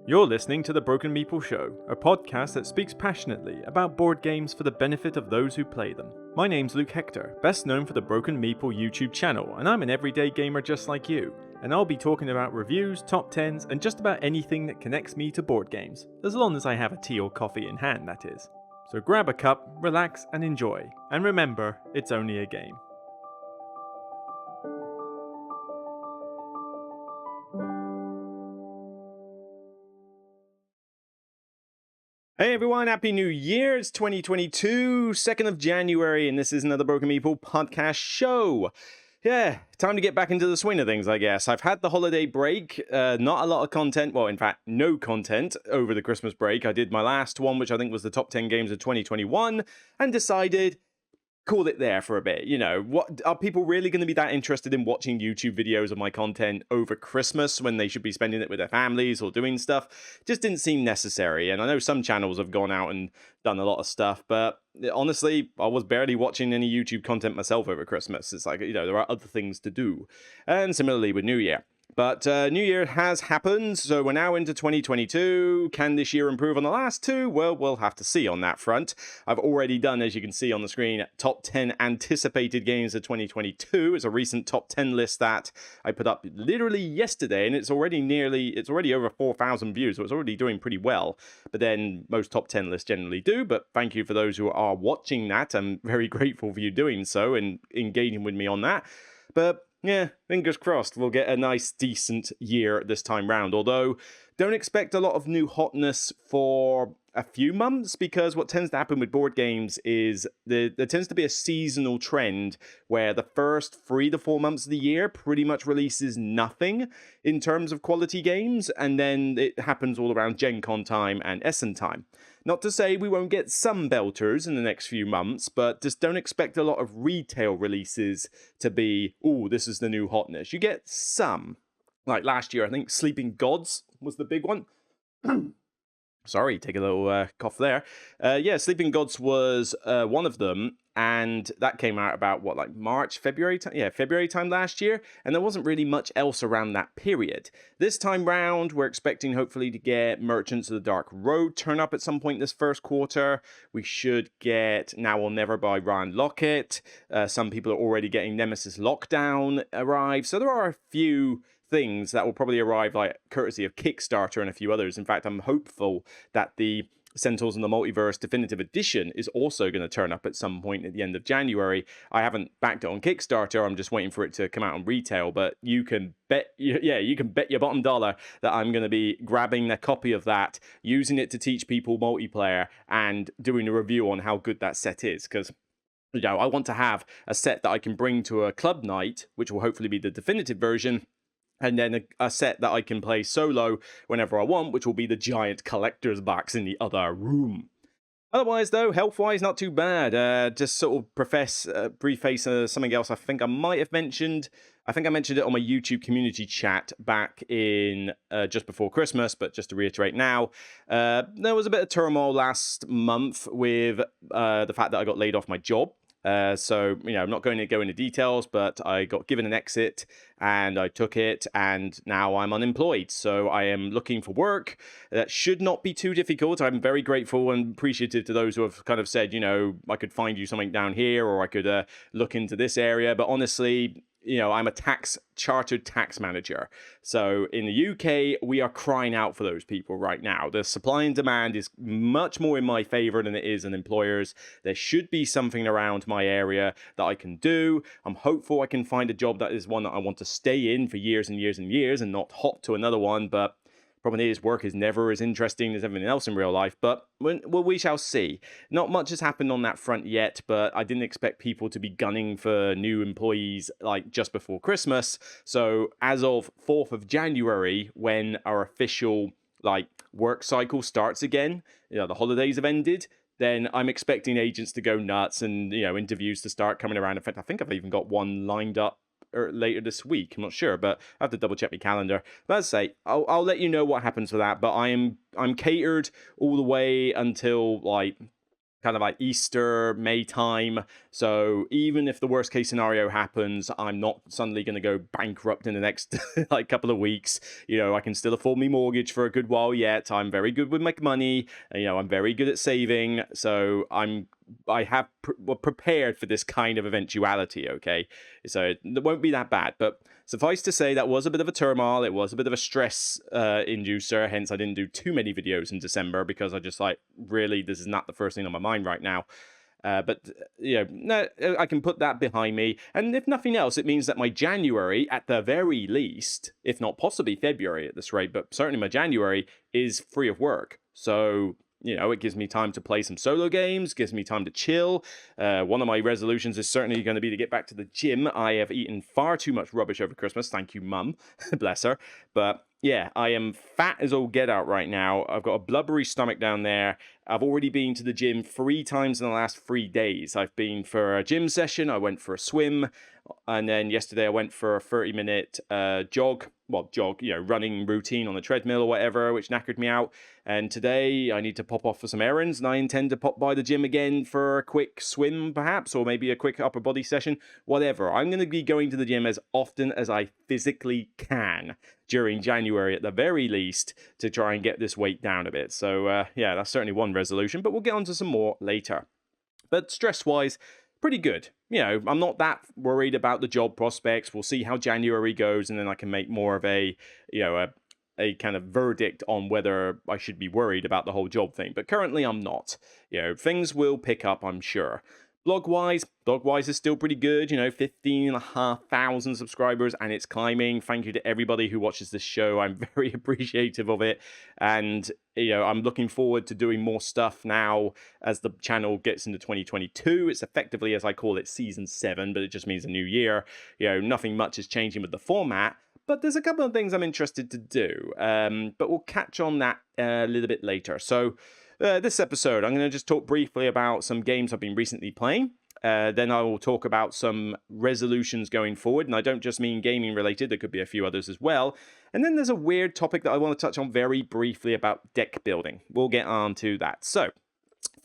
You're listening to The Broken Meeple Show, a podcast that speaks passionately about board games for the benefit of those who play them. My name's Luke Hector, best known for the Broken Meeple YouTube channel, and I'm an everyday gamer just like you. And I'll be talking about reviews, top 10s, and just about anything that connects me to board games, as long as I have a tea or coffee in hand, that is. So grab a cup, relax, and enjoy. And remember, it's only a game. Hey everyone, Happy New Year! It's 2022, 2nd of January, and this is another Broken Meeple podcast show. Yeah, time to get back into the swing of things, I guess. I've had the holiday break, not a lot of content, well, in fact, no content over the Christmas break. I did my last one, which I think was the top 10 games of 2021, and decided, call it there for a bit. You know, what are people really going to be that interested in watching YouTube videos of my content over Christmas when they should be spending it with their families or doing stuff? Just didn't seem necessary. And I know some channels have gone out and done a lot of stuff, but honestly, I was barely watching any YouTube content myself over Christmas. It's like, you know, there are other things to do. And similarly with New Year. But New Year has happened, so we're now into 2022. Can this year improve on the last two? Well, we'll have to see on that front. I've already done, as you can see on the screen, top 10 anticipated games of 2022. It's a recent top 10 list that I put up literally yesterday, and it's already over 4,000 views, so it's already doing pretty well. But then most top 10 lists generally do, but thank you for those who are watching that. I'm very grateful for you doing so and engaging with me on that. But yeah, fingers crossed we'll get a nice, decent year this time round. Although, don't expect a lot of new hotness for a few months, because what tends to happen with board games is there tends to be a seasonal trend where the first 3 to 4 months of the year pretty much releases nothing in terms of quality games, and then it happens all around Gen Con time and Essen time. Not to say we won't get some belters in the next few months, but just don't expect a lot of retail releases to be, ooh, this is the new hotness. You get some. Like last year, I think Sleeping Gods was the big one. Sorry, take a little cough there. Yeah, Sleeping Gods was one of them, and that came out about, what, like March, February time? Yeah, February time last year, and there wasn't really much else around that period. This time round, we're expecting hopefully to get Merchants of the Dark Road turn up at some point this first quarter. We should get Now or Never by Ryan Lockett. Some people are already getting Nemesis Lockdown arrive, so there are a few things that will probably arrive like courtesy of Kickstarter and a few others. In fact, I'm hopeful that the Centaurs in the Multiverse Definitive Edition is also going to turn up at some point at the end of January. I haven't backed it on Kickstarter. I'm just waiting for it to come out on retail, but you can bet your bottom dollar that I'm going to be grabbing a copy of that, using it to teach people multiplayer, and doing a review on how good that set is, because you know, I want to have a set that I can bring to a club night, which will hopefully be the definitive version, and then a set that I can play solo whenever I want, which will be the giant collector's box in the other room. Otherwise, though, health-wise, not too bad. Just sort of preface something else I think I might have mentioned. I think I mentioned it on my YouTube community chat back in just before Christmas, but just to reiterate now, there was a bit of turmoil last month with the fact that I got laid off my job. So, you know, I'm not going to go into details, but I got given an exit and I took it, and now I'm unemployed. So I am looking for work. That should not be too difficult. I'm very grateful and appreciative to those who have kind of said, you know, I could find you something down here, or I could look into this area. But honestly, you know, I'm a chartered tax manager. So in the UK, we are crying out for those people right now. The supply and demand is much more in my favor than it is in employers. There should be something around my area that I can do. I'm hopeful I can find a job that is one that I want to stay in for years and years and years, and not hop to another one. But problem is, work is never as interesting as everything else in real life, but we shall see. Not much has happened on that front yet, but I didn't expect people to be gunning for new employees like just before Christmas. So as of 4th of January, when our official like work cycle starts again, you know, the holidays have ended, then I'm expecting agents to go nuts and, you know, interviews to start coming around. In fact, I think I've even got one lined up or later this week. I'm not sure, but I have to double check my calendar. But as I say, I'll let you know what happens with that. But I'm catered all the way until like kind of like Easter, May time. So even if the worst case scenario happens, I'm not suddenly going to go bankrupt in the next like couple of weeks. I can still afford me mortgage for a good while yet. I'm very good with my money. I'm very good at saving. So I have prepared for this kind of eventuality, okay? So it won't be that bad. But suffice to say, that was a bit of a turmoil. It was a bit of a stress inducer. Hence, I didn't do too many videos in December because I just really, this is not the first thing on my mind right now. But no, I can put that behind me. And if nothing else, it means that my January, at the very least, if not possibly February at this rate, but certainly my January is free of work. So it gives me time to play some solo games, gives me time to chill. One of my resolutions is certainly going to be to get back to the gym. I have eaten far too much rubbish over Christmas. Thank you, Mum. Bless her. But yeah, I am fat as all get out right now. I've got a blubbery stomach down there. I've already been to the gym 3 times in the last 3 days. I've been for a gym session. I went for a swim. And then yesterday I went for a 30-minute jog, running routine on the treadmill or whatever, which knackered me out. And today I need to pop off for some errands, and I intend to pop by the gym again for a quick swim, perhaps, or maybe a quick upper body session, whatever. I'm going to be going to the gym as often as I physically can during January at the very least to try and get this weight down a bit. So yeah, that's certainly one resolution, but we'll get on to some more later. But stress-wise, pretty good. I'm not that worried about the job prospects. We'll see how January goes, and then I can make more of a kind of verdict on whether I should be worried about the whole job thing. But currently I'm not. Things will pick up, I'm sure. Blog-wise is still pretty good, 15,500 subscribers, and it's climbing. Thank you to everybody who watches this show. I'm very appreciative of it, and I'm looking forward to doing more stuff now as the channel gets into 2022. It's effectively, as I call it, season 7, but it just means a new year. Nothing much is changing with the format, but there's a couple of things I'm interested to do, but we'll catch on that a little bit later. So this episode, I'm going to just talk briefly about some games I've been recently playing. Then I will talk about some resolutions going forward, and I don't just mean gaming related, there could be a few others as well. And then there's a weird topic that I want to touch on very briefly about deck building. We'll get on to that. So,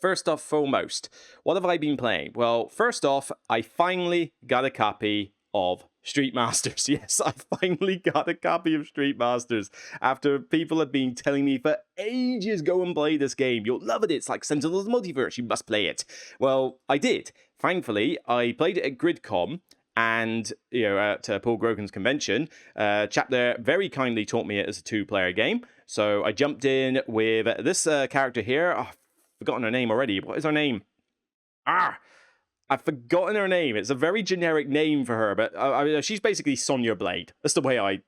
first off, foremost, what have I been playing? Well, first off, I finally got a copy of Street Masters. Yes, I finally got a copy of Street Masters after people have been telling me for ages, go and play this game. You'll love it. It's like Sentinels of the Multiverse. You must play it. Well, I did. Thankfully, I played it at GridCon, and at Paul Grogan's convention. Chap there very kindly taught me it as a 2-player game. So I jumped in with this character here. Oh, I've forgotten her name already. What is her name? I've forgotten her name. It's a very generic name for her, but she's basically Sonya Blade. That's the way I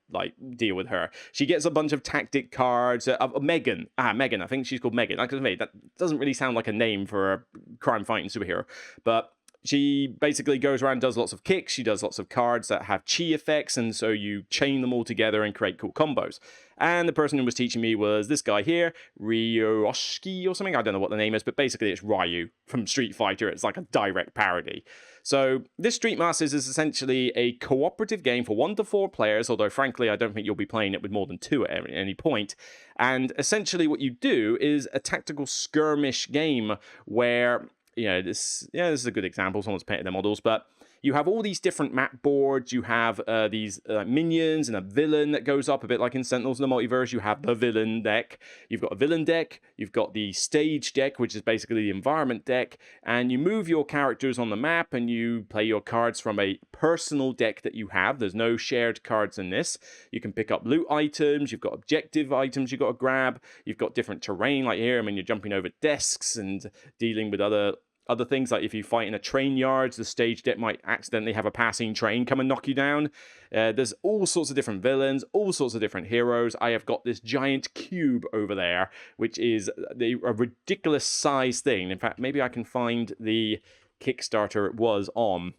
deal with her. She gets a bunch of tactic cards. Megan. Megan. I think she's called Megan. Like I say, that doesn't really sound like a name for a crime-fighting superhero, but she basically goes around, does lots of kicks. She does lots of cards that have chi effects, and so you chain them all together and create cool combos. And the person who was teaching me was this guy here, Ryoshiki or something. I don't know what the name is, but basically it's Ryu from Street Fighter. It's like a direct parody. So this Street Masters is essentially a cooperative game for 1 to 4 players, although frankly I don't think you'll be playing it with more than 2 at any point. And essentially what you do is a tactical skirmish game where this is a good example. Someone's painted their models, but you have all these different map boards. You have these minions and a villain that goes up a bit like in Sentinels of the Multiverse. You have the villain deck. You've got a villain deck. You've got the stage deck, which is basically the environment deck. And you move your characters on the map and you play your cards from a personal deck that you have. There's no shared cards in this. You can pick up loot items. You've got objective items you've got to grab. You've got different terrain, like here. I mean, you're jumping over desks and dealing with other things, like if you fight in a train yard, the stage deck might accidentally have a passing train come and knock you down. There's all sorts of different villains, all sorts of different heroes. I have got this giant cube over there, which is a ridiculous size thing. In fact, maybe I can find the Kickstarter it was on.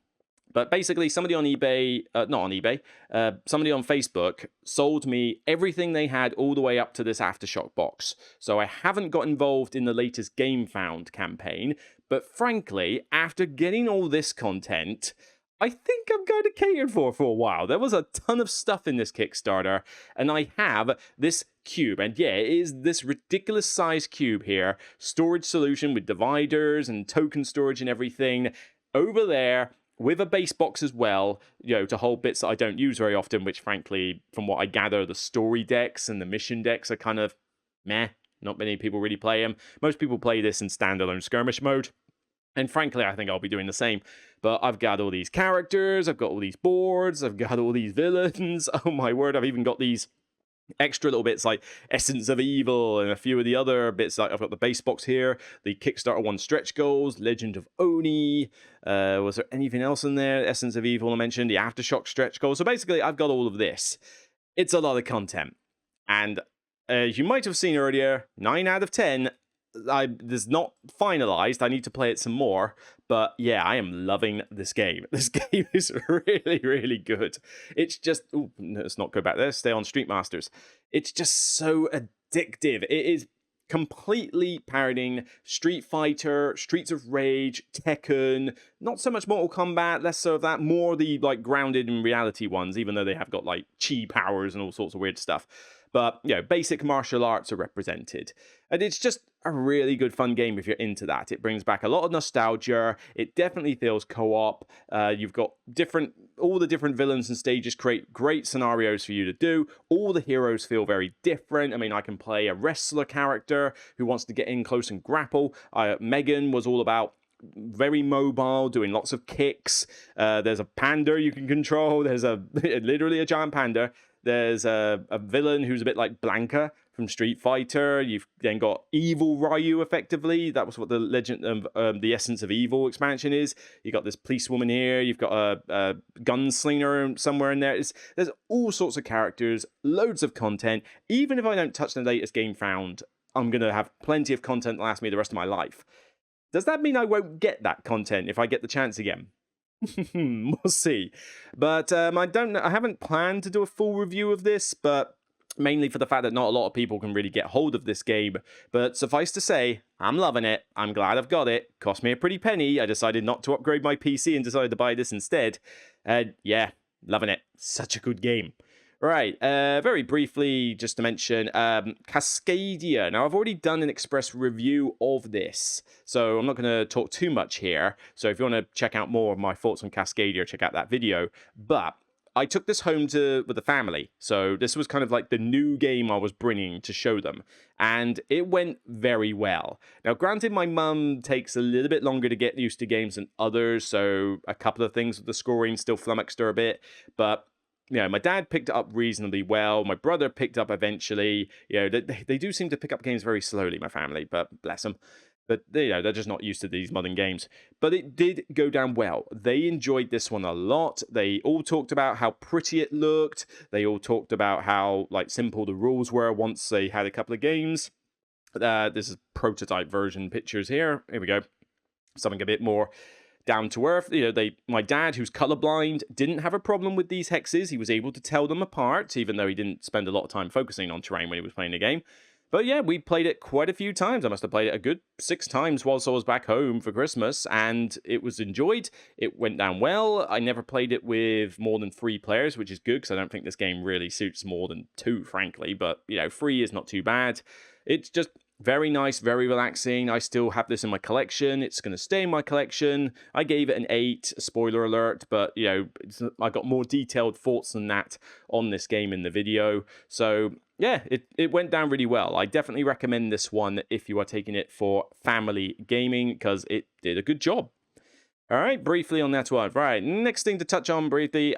But basically, somebody on eBay, somebody on Facebook sold me everything they had all the way up to this Aftershock box. So I haven't got involved in the latest Game Found campaign, but frankly, after getting all this content, I think I'm kind of catered for a while. There was a ton of stuff in this Kickstarter, and I have this cube. And yeah, it is this ridiculous size cube here. Storage solution with dividers and token storage and everything over there, with a base box as well, to hold bits that I don't use very often, which frankly, from what I gather, the story decks and the mission decks are kind of meh. Not many people really play them. Most people play this in standalone skirmish mode. And frankly, I think I'll be doing the same. But I've got all these characters, I've got all these boards, I've got all these villains. Oh my word, I've even got these extra little bits like Essence of Evil and a few of the other bits. Like I've got the base box here, the Kickstarter one stretch goals, Legend of Oni. Was there anything else in there? Essence of Evil I mentioned, the Aftershock stretch goals. So basically, I've got all of this. It's a lot of content. And as you might have seen earlier, 9 out of 10. This not finalized. I need to play it some more. But yeah, I am loving this game. This game is really, really good. It's just... Ooh, let's not go back there. Stay on Street Masters. It's just so addictive. It is completely parodying Street Fighter, Streets of Rage, Tekken, not so much Mortal Kombat, less so of that, more the like grounded in reality ones, even though they have got like chi powers and all sorts of weird stuff. But, basic martial arts are represented. And it's just a really good fun game if you're into that. It brings back a lot of nostalgia. It definitely feels co-op. You've got all the different villains and stages create great scenarios for you to do. All the heroes feel very different. I mean, I can play a wrestler character who wants to get in close and grapple. Megan was all about very mobile, doing lots of kicks. There's a panda you can control. There's literally a giant panda. There's a villain who's a bit like Blanca from Street Fighter. You've then got Evil Ryu, effectively. That was what the Legend of the Essence of Evil expansion is. You got this policewoman here. You've got a gunslinger somewhere in there. There's all sorts of characters, loads of content. Even if I don't touch the latest game found, I'm going to have plenty of content to last me the rest of my life. Does that mean I won't get that content if I get the chance again? We'll see. But I haven't planned to do a full review of this, but mainly for the fact that not a lot of people can really get hold of this game. But suffice to say, I'm loving it. I'm glad I've got it. Cost me a pretty penny. I decided not to upgrade my PC and decided to buy this instead. Yeah, loving it. Such a good game. Right, very briefly, just to mention, Cascadia. Now, I've already done an express review of this, so I'm not going to talk too much here. So if you want to check out more of my thoughts on Cascadia, check out that video. But I took this home with the family, so this was kind of like the new game I was bringing to show them, and it went very well. Now, granted, my mum takes a little bit longer to get used to games than others, so a couple of things with the scoring still flummoxed her a bit, but... my dad picked it up reasonably well. My brother picked up eventually. They do seem to pick up games very slowly, my family, but bless them. But, they're just not used to these modern games. But it did go down well. They enjoyed this one a lot. They all talked about how pretty it looked. They all talked about how, simple the rules were once they had a couple of games. This is prototype version pictures here. Here we go. Something a bit more... down to earth. My dad, who's colorblind, didn't have a problem with these hexes. He was able to tell them apart, even though he didn't spend a lot of time focusing on terrain when he was playing the game. But yeah, we played it quite a few times. I must have played it a good 6 times whilst I was back home for Christmas, and it was enjoyed. It went down well. I never played it with more than 3 players, which is good, because I don't think this game really suits more than 2, frankly. But, 3 is not too bad. It's just... very nice, very relaxing. I still have this in my collection. It's going to stay in my collection. I gave it an 8, spoiler alert, but, I got more detailed thoughts than that on this game in the video. So, yeah, it went down really well. I definitely recommend this one if you are taking it for family gaming, because it did a good job. All right, briefly on that one. Right, next thing to touch on briefly,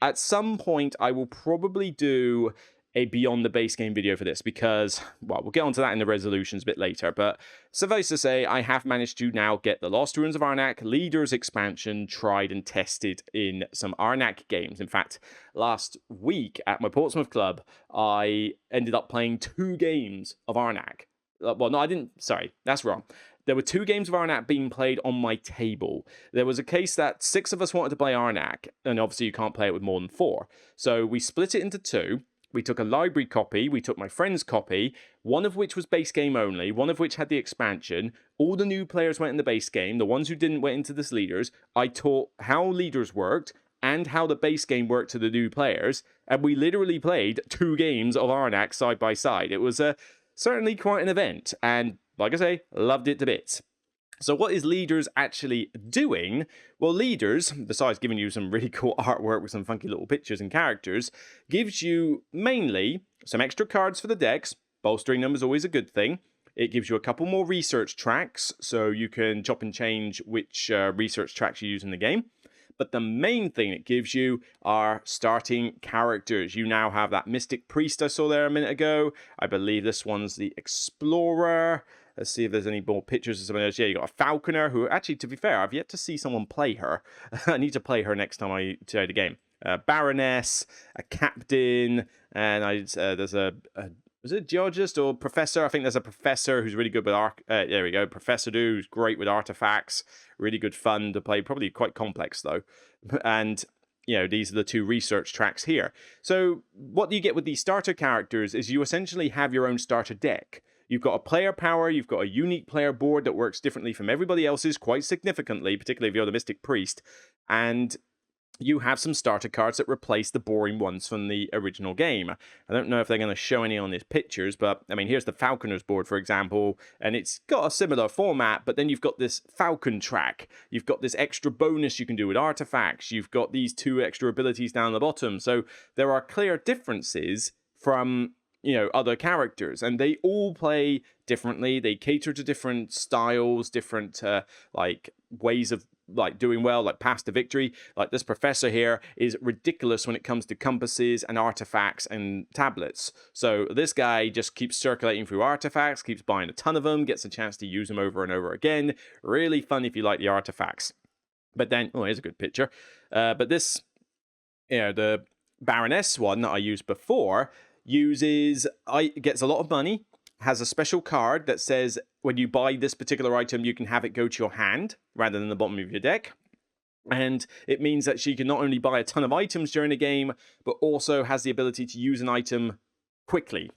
at some point, I will probably do a Beyond the Base Game video for this because, well, we'll get onto that in the resolutions a bit later, but suffice to say, I have managed to now get the Lost Ruins of Arnak Leaders expansion tried and tested in some Arnak games. In fact, last week at my Portsmouth club, I ended up playing 2 games of Arnak. Well, no, I didn't. Sorry, that's wrong. There were 2 games of Arnak being played on my table. There was a case that 6 of us wanted to play Arnak, and obviously you can't play it with more than 4. So we split it into 2. we took a library copy, we took my friend's copy, one of which was base game only, one of which had the expansion. All the new players went in the base game. The ones who didn't went into this leaders. I taught how leaders worked and how the base game worked to the new players. And we literally played 2 games of Arnak side by side. It was certainly quite an event. And like I say, loved it to bits. So what is Leaders actually doing? Well, Leaders, besides giving you some really cool artwork with some funky little pictures and characters, gives you mainly some extra cards for the decks. Bolstering them is always a good thing. It gives you a couple more research tracks, so you can chop and change which research tracks you use in the game. But the main thing it gives you are starting characters. You now have that Mystic Priest I saw there a minute ago. I believe this one's the Explorer. Let's see if there's any more pictures of someone else. Yeah, you got a Falconer, who actually, to be fair, I've yet to see someone play her. I need to play her next time I play the game. Baroness, a Captain, and there's a was it Geologist or Professor? I think there's a Professor who's really good with there we go, Professor Do, who's great with artifacts. Really good fun to play. Probably quite complex though. And you know, these are the 2 research tracks here. So what you get with these starter characters is you essentially have your own starter deck. You've got a player power, you've got a unique player board that works differently from everybody else's quite significantly, particularly if you're the Mystic Priest, and you have some starter cards that replace the boring ones from the original game. I don't know if they're going to show any on these pictures, but I mean, here's the Falconer's board, for example, and it's got a similar format, but then you've got this Falcon track. You've got this extra bonus you can do with artifacts. You've got these 2 extra abilities down the bottom. So there are clear differences from, you know, other characters, and they all play differently. They cater to different styles, different like ways of like doing well, like path to victory. Like this Professor here is ridiculous when it comes to compasses and artifacts and tablets. So this guy just keeps circulating through artifacts, keeps buying a ton of them, gets a chance to use them over and over again. Really fun if you like the artifacts. But then, oh, here's a good picture. But this, you know, the Baroness one that I used before gets a lot of money, has a special card that says when you buy this particular item, you can have it go to your hand rather than the bottom of your deck. And it means that she can not only buy a ton of items during the game, but also has the ability to use an item quickly.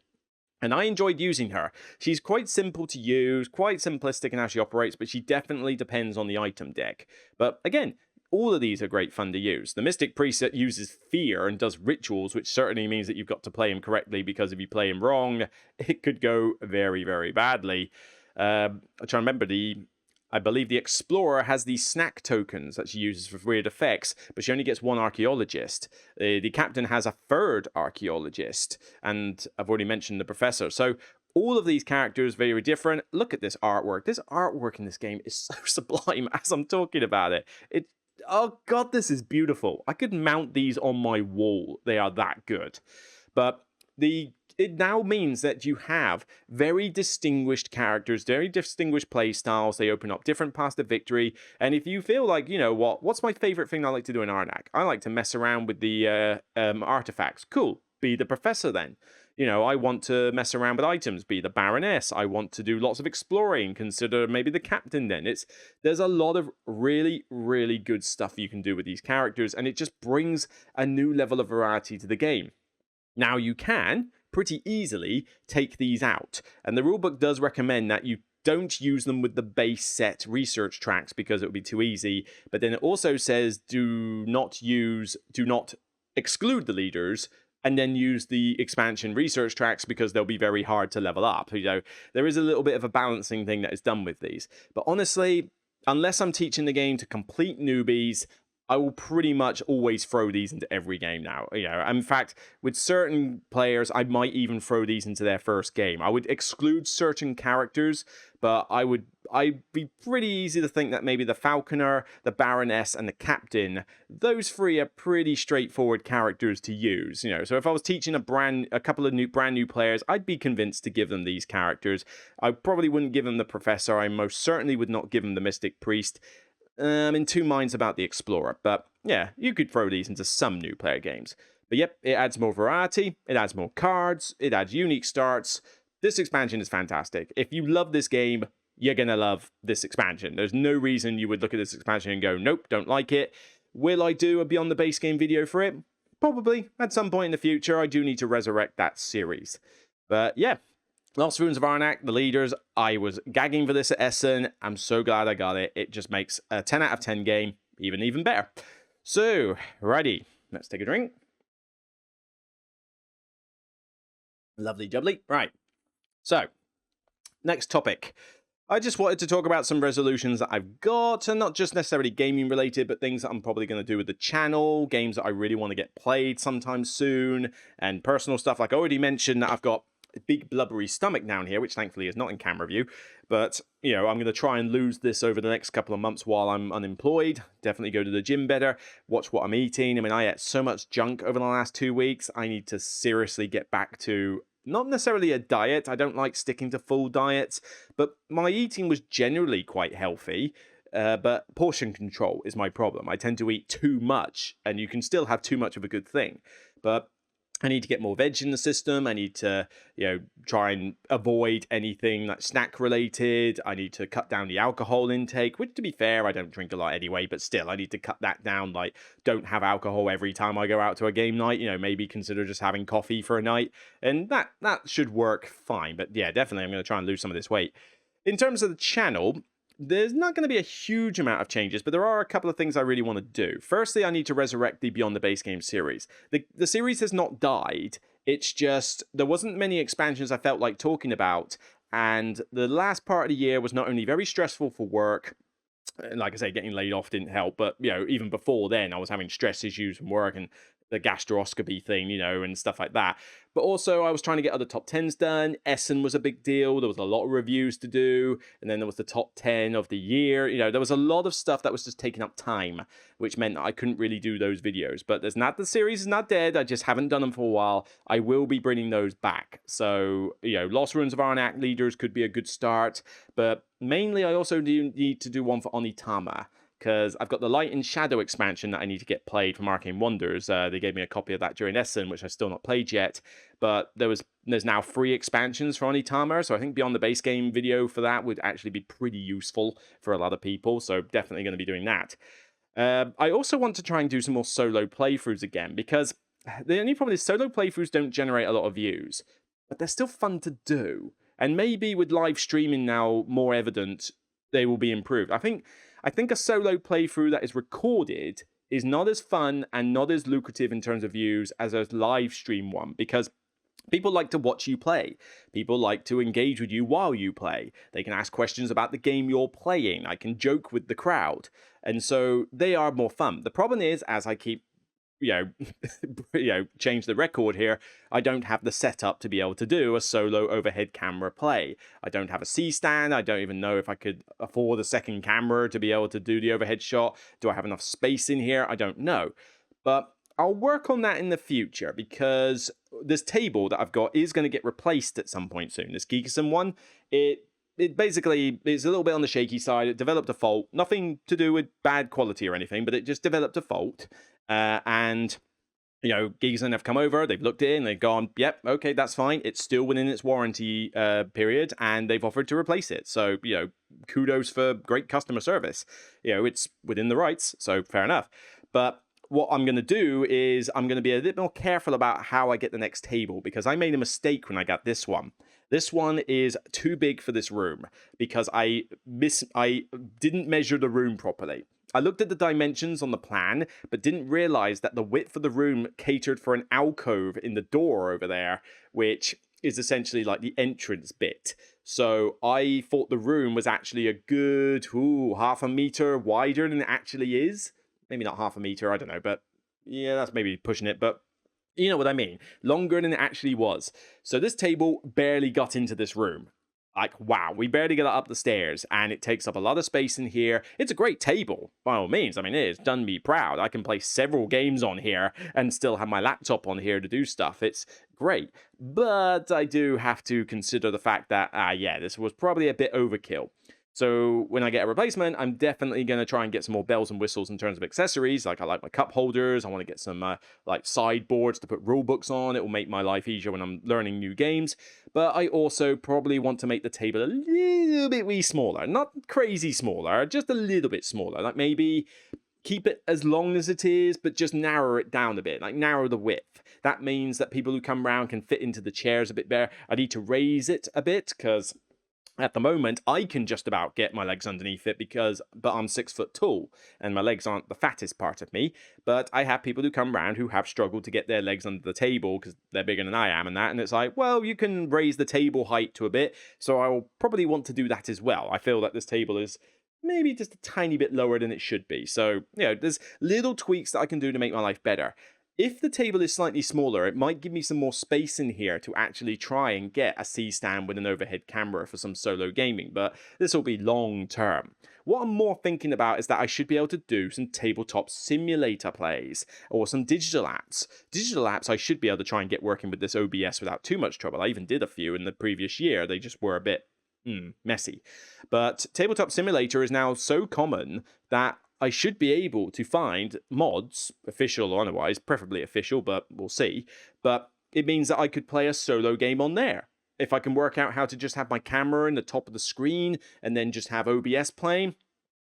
And I enjoyed using her. She's quite simple to use, quite simplistic in how she operates, but she definitely depends on the item deck. But again, all of these are great fun to use. The Mystic Priest uses fear and does rituals, which certainly means that you've got to play him correctly, because if you play him wrong, it could go very, very badly. I'm trying to remember I believe the Explorer has these snack tokens that she uses for weird effects, but she only gets 1 archaeologist. The Captain has a 3rd archaeologist, and I've already mentioned the Professor. So all of these characters very different. Look at this artwork. This artwork in this game is so sublime as I'm talking about it. Oh god, this is beautiful. I could mount these on my wall. They are that good. But it now means that you have very distinguished characters, very distinguished play styles. They open up different paths to victory. And if you feel like, you know what's my favorite thing I like to do in Arnak? I like to mess around with the artifacts. Cool. Be the Professor then. You know, I want to mess around with items, be the Baroness. I want to do lots of exploring, consider maybe the Captain then. There's a lot of really, really good stuff you can do with these characters, and it just brings a new level of variety to the game. Now you can pretty easily take these out, and the rulebook does recommend that you don't use them with the base set research tracks because it would be too easy, but then it also says do not exclude the leaders and then use the expansion research tracks because they'll be very hard to level up. You know, there is a little bit of a balancing thing that is done with these. But honestly, unless I'm teaching the game to complete newbies, I will pretty much always throw these into every game now. You know, in fact, with certain players, I might even throw these into their first game. I would exclude certain characters, but I'd be pretty easy to think that maybe the Falconer, the Baroness, and the Captain, those 3 are pretty straightforward characters to use. You know, so if I was teaching a couple of brand new players, I'd be convinced to give them these characters. I probably wouldn't give them the Professor. I most certainly would not give them the Mystic Priest. I'm in 2 minds about the Explorer, but yeah, you could throw these into some new player games. But yep, it adds more variety, it adds more cards, it adds unique starts. This expansion is fantastic. If you love this game, you're going to love this expansion. There's no reason you would look at this expansion and go, nope, don't like it. Will I do a Beyond the Base Game video for it? probably at some point in the future, I do need to resurrect that series. But yeah, Lost Ruins of Arnak, the leaders. I was gagging for this at Essen. I'm so glad I got it. It just makes a 10 out of 10 game even better. So, righty, let's take a drink. Lovely jubbly. Right. So, next topic. I just wanted to talk about some resolutions that I've got, and not just necessarily gaming related, but things that I'm probably going to do with the channel, games that I really want to get played sometime soon, and personal stuff. Like I already mentioned, that I've got a big blubbery stomach down here, which thankfully is not in camera view. But, you know, I'm going to try and lose this over the next couple of months while I'm unemployed. Definitely go to the gym better, watch what I'm eating. I mean, I ate so much junk over the last 2 weeks. I need to seriously get back to not necessarily a diet. I don't like sticking to full diets, but my eating was generally quite healthy. But portion control is my problem. I tend to eat too much, and you can still have too much of a good thing. But I need to get more veg in the system. I need to, try and avoid anything that's snack related. I need to cut down the alcohol intake, which, to be fair, I don't drink a lot anyway, but still, I need to cut that down. Like, don't have alcohol every time I go out to a game night. Maybe consider just having coffee for a night, and that should work fine. But yeah, definitely, I'm going to try and lose some of this weight. In terms of the channel, there's not going to be a huge amount of changes, but there are a couple of things I really want to do. Firstly, I need to resurrect the Beyond the Base Game series. The series has not died. It's just there wasn't many expansions I felt like talking about, and the last part of the year was not only very stressful for work, and like I say, getting laid off didn't help, but even before then, I was having stress issues from work and the gastroscopy thing, and stuff like that. But also, I was trying to get other top 10s done. Essen was a big deal. There was a lot of reviews to do. And then there was the top 10 of the year. There was a lot of stuff that was just taking up time, which meant that I couldn't really do those videos. But the series is not dead. I just haven't done them for a while. I will be bringing those back. So, Lost Ruins of Arnak leaders could be a good start. But mainly, I also do need to do one for Onitama, because I've got the Light and Shadow expansion that I need to get played from Arcane Wonders. They gave me a copy of that during Essen, which I've still not played yet. But there's now 3 expansions for Onitama, so I think Beyond the Base Game video for that would actually be pretty useful for a lot of people, so definitely going to be doing that. I also want to try and do some more solo playthroughs again, because the only problem is solo playthroughs don't generate a lot of views, but they're still fun to do. And maybe with live streaming now more evident, they will be improved. I think a solo playthrough that is recorded is not as fun and not as lucrative in terms of views as a live stream one, because people like to watch you play. People like to engage with you while you play. They can ask questions about the game you're playing. I can joke with the crowd. And so they are more fun. The problem is, as I keep change the record here, I don't have the setup to be able to do a solo overhead camera play. I don't have a C-stand. I don't even know if I could afford a second camera to be able to do the overhead shot. Do I have enough space in here? I don't know. But I'll work on that in the future, because this table that I've got is going to get replaced at some point soon. This Geekerson one, it basically is a little bit on the shaky side. It developed a fault. Nothing to do with bad quality or anything, but it just developed a fault. And Geekerson have come over, they've looked in, they've gone, yep, okay, that's fine. It's still within its warranty period, and they've offered to replace it. So, kudos for great customer service. It's within the rights, so fair enough. But what I'm going to do is I'm going to be a bit more careful about how I get the next table, because I made a mistake when I got this one. This one is too big for this room, because I didn't measure the room properly. I looked at the dimensions on the plan, but didn't realize that the width of the room catered for an alcove in the door over there, which is essentially like the entrance bit. So I thought the room was actually a good half a meter wider than it actually is. Maybe not half a meter, I don't know, but yeah, that's maybe pushing it, but you know what I mean. Longer than it actually was. So this table barely got into this room. Like, wow, we barely get up the stairs, and it takes up a lot of space in here. It's a great table, by all means. I mean, it has done me proud. I can play several games on here and still have my laptop on here to do stuff. It's great. But I do have to consider the fact that, this was probably a bit overkill. So when I get a replacement, I'm definitely going to try and get some more bells and whistles in terms of accessories. Like, I like my cup holders. I want to get some sideboards to put rule books on. It will make my life easier when I'm learning new games. But I also probably want to make the table a little bit smaller. Not crazy smaller, just a little bit smaller. Like maybe keep it as long as it is, but just narrow it down a bit, like narrow the width. That means that people who come around can fit into the chairs a bit better. I need to raise it a bit because at the moment, I can just about get my legs underneath it but I'm 6 foot tall and my legs aren't the fattest part of me. But I have people who come around who have struggled to get their legs under the table because they're bigger than I am and that. And it's like, well, you can raise the table height to a bit. So I will probably want to do that as well. I feel that this table is maybe just a tiny bit lower than it should be. So, there's little tweaks that I can do to make my life better. If the table is slightly smaller, it might give me some more space in here to actually try and get a C-stand with an overhead camera for some solo gaming, but this will be long term. What I'm more thinking about is that I should be able to do some tabletop simulator plays, or some digital apps. Digital apps I should be able to try and get working with this OBS without too much trouble. I even did a few in the previous year, they just were a bit messy. But tabletop simulator is now so common that I should be able to find mods, official or otherwise, preferably official, but we'll see. But it means that I could play a solo game on there. If I can work out how to just have my camera in the top of the screen and then just have OBS playing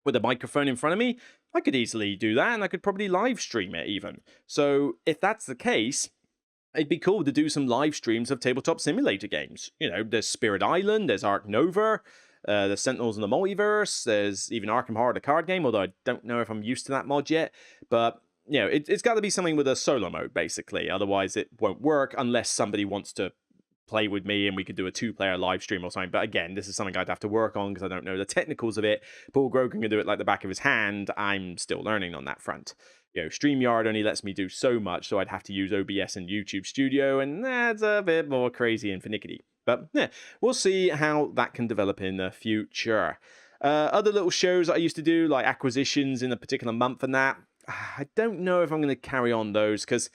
with a microphone in front of me, I could easily do that and I could probably live stream it even. So if that's the case, it'd be cool to do some live streams of tabletop simulator games. There's Spirit Island, there's Ark Nova, there's Sentinels in the Multiverse, there's even Arkham Horror, the card game, although I don't know if I'm used to that mod yet. But, it's got to be something with a solo mode, basically. Otherwise, it won't work unless somebody wants to play with me and we could do a 2-player live stream or something. But again, this is something I'd have to work on because I don't know the technicals of it. Paul Grogan can do it like the back of his hand. I'm still learning on that front. StreamYard only lets me do so much, so I'd have to use OBS and YouTube Studio, and that's a bit more crazy and finicky. But we'll see how that can develop in the future. Other little shows that I used to do, like acquisitions in a particular month and that, I don't know if I'm going to carry on those because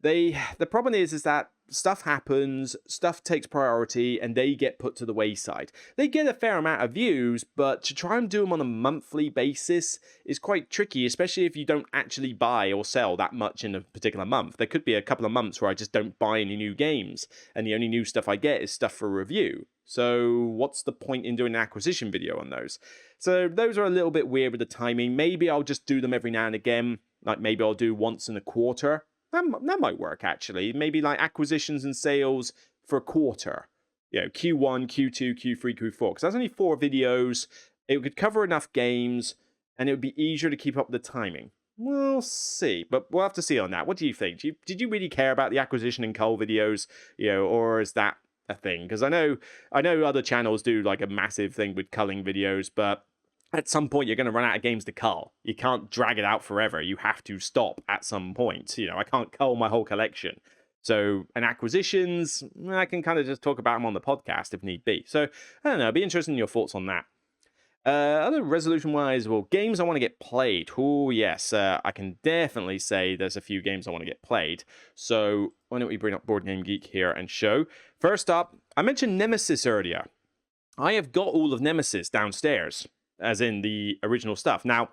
the problem is that stuff happens, stuff takes priority, and they get put to the wayside. They get a fair amount of views, but to try and do them on a monthly basis is quite tricky, especially if you don't actually buy or sell that much in a particular month. There could be a couple of months where I just don't buy any new games, and the only new stuff I get is stuff for review. So what's the point in doing an acquisition video on those? So those are a little bit weird with the timing. Maybe I'll just do them every now and again. Like maybe I'll do once in a quarter. That might work, actually. Maybe like acquisitions and sales for a quarter. Q1, Q2, Q3, Q4. Because that's only 4 videos. It could cover enough games. And it would be easier to keep up the timing. We'll see. But we'll have to see on that. What do you think? Did you really care about the acquisition and cull videos? Or is that a thing? Because I know other channels do like a massive thing with culling videos. But at some point, you're going to run out of games to cull. You can't drag it out forever. You have to stop at some point. I can't cull my whole collection. So, and acquisitions, I can kind of just talk about them on the podcast if need be. So, I don't know. It'd be interested in your thoughts on that. Other resolution-wise, well, games I want to get played. Oh, yes. I can definitely say there's a few games I want to get played. So, why don't we bring up Board Game Geek here and show. First up, I mentioned Nemesis earlier. I have got all of Nemesis downstairs, as in the original stuff. Now,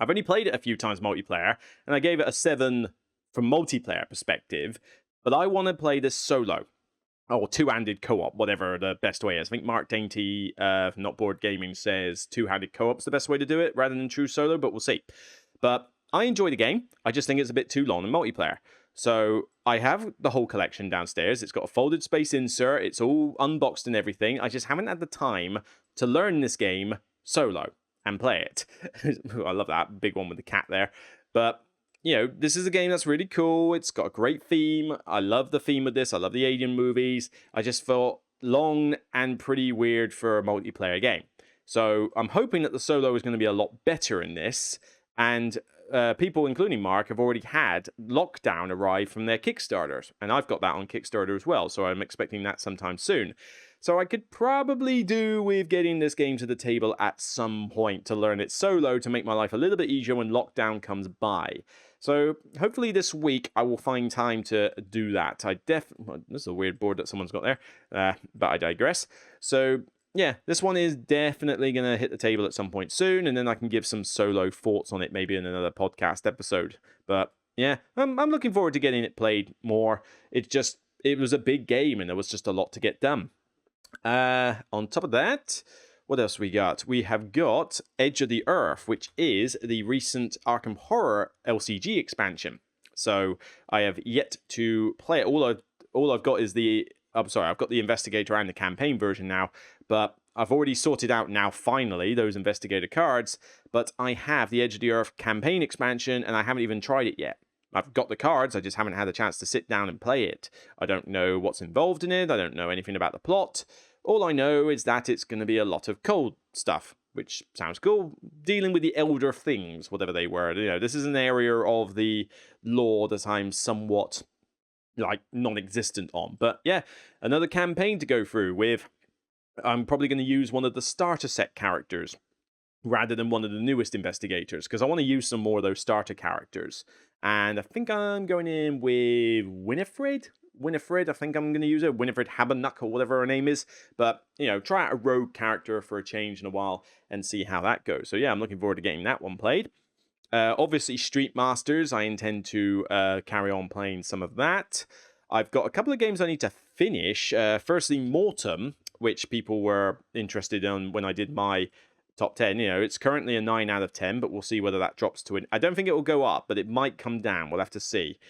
I've only played it a few times multiplayer, and I gave it a 7 from multiplayer perspective, but I want to play this solo, or two-handed co-op, whatever the best way is. I think Mark Dainty, Not Board Gaming, says two-handed co-op's the best way to do it, rather than true solo, but we'll see. But I enjoy the game, I just think it's a bit too long in multiplayer. So I have the whole collection downstairs. It's got a folded space insert, it's all unboxed and everything. I just haven't had the time to learn this game solo and play it. I love that big one with the cat there. But this is a game that's really cool. It's got a great theme. I love the theme of this. I love the alien movies. I just felt long and pretty weird for a multiplayer game. So I'm hoping that the solo is going to be a lot better in this. And people, including Mark, have already had Lockdown arrive from their Kickstarters. And I've got that on Kickstarter as well. So I'm expecting that sometime soon. So I could probably do with getting this game to the table at some point to learn it solo to make my life a little bit easier when Lockdown comes by. So hopefully this week I will find time to do that. This is a weird board that someone's got there, but I digress. So yeah, this one is definitely going to hit the table at some point soon, and then I can give some solo thoughts on it maybe in another podcast episode. But yeah, I'm looking forward to getting it played more. It was a big game and there was just a lot to get done. On top of that, What else we got? We have got Edge of the Earth, which is the recent Arkham Horror LCG expansion. So I have yet to play it. All I've got is I've got the Investigator and the campaign version now, but I've already sorted out now, finally, those Investigator cards, but I have the Edge of the Earth campaign expansion, and I haven't even tried it yet. I've got the cards, I just haven't had a chance to sit down and play it. I don't know what's involved in it, I don't know anything about the plot. All I know is that it's going to be a lot of cold stuff, which sounds cool. Dealing with the elder things, whatever they were. This is an area of the lore that I'm somewhat, non-existent on. But yeah, another campaign to go through with. I'm probably going to use one of the starter set characters rather than one of the newest investigators, because I want to use some more of those starter characters. And I think I'm going in with Winifred, I think I'm going to use her. Winifred Habernuck, or whatever her name is. But, try out a rogue character for a change in a while and see how that goes. So yeah, I'm looking forward to getting that one played. Obviously, Street Masters, I intend to carry on playing some of that. I've got a couple of games I need to finish. Firstly, Mortem, which people were interested in when I did my top 10. It's currently a 9 out of 10, but we'll see whether that drops to it. I don't think it will go up, but it might come down. We'll have to see.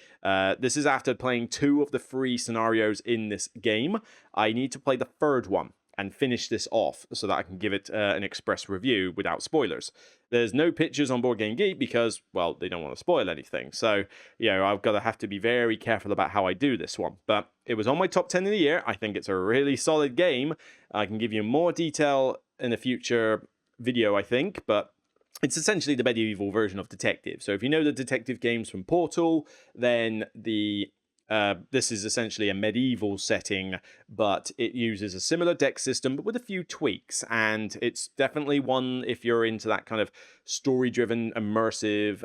This is after playing 2 of the 3 scenarios in this game. I need to play the 3rd one and finish this off so that I can give it an express review without spoilers. There's no pictures on BoardGameGeek because, well, they don't want to spoil anything. So, I've got to have to be very careful about how I do this one. But it was on my top 10 of the year. I think it's a really solid game. I can give you more detail in a future video, I think, but it's essentially the medieval version of Detective. So if you know the Detective games from Portal, then this is essentially a medieval setting, but it uses a similar deck system, but with a few tweaks. And it's definitely one if you're into that kind of story-driven, immersive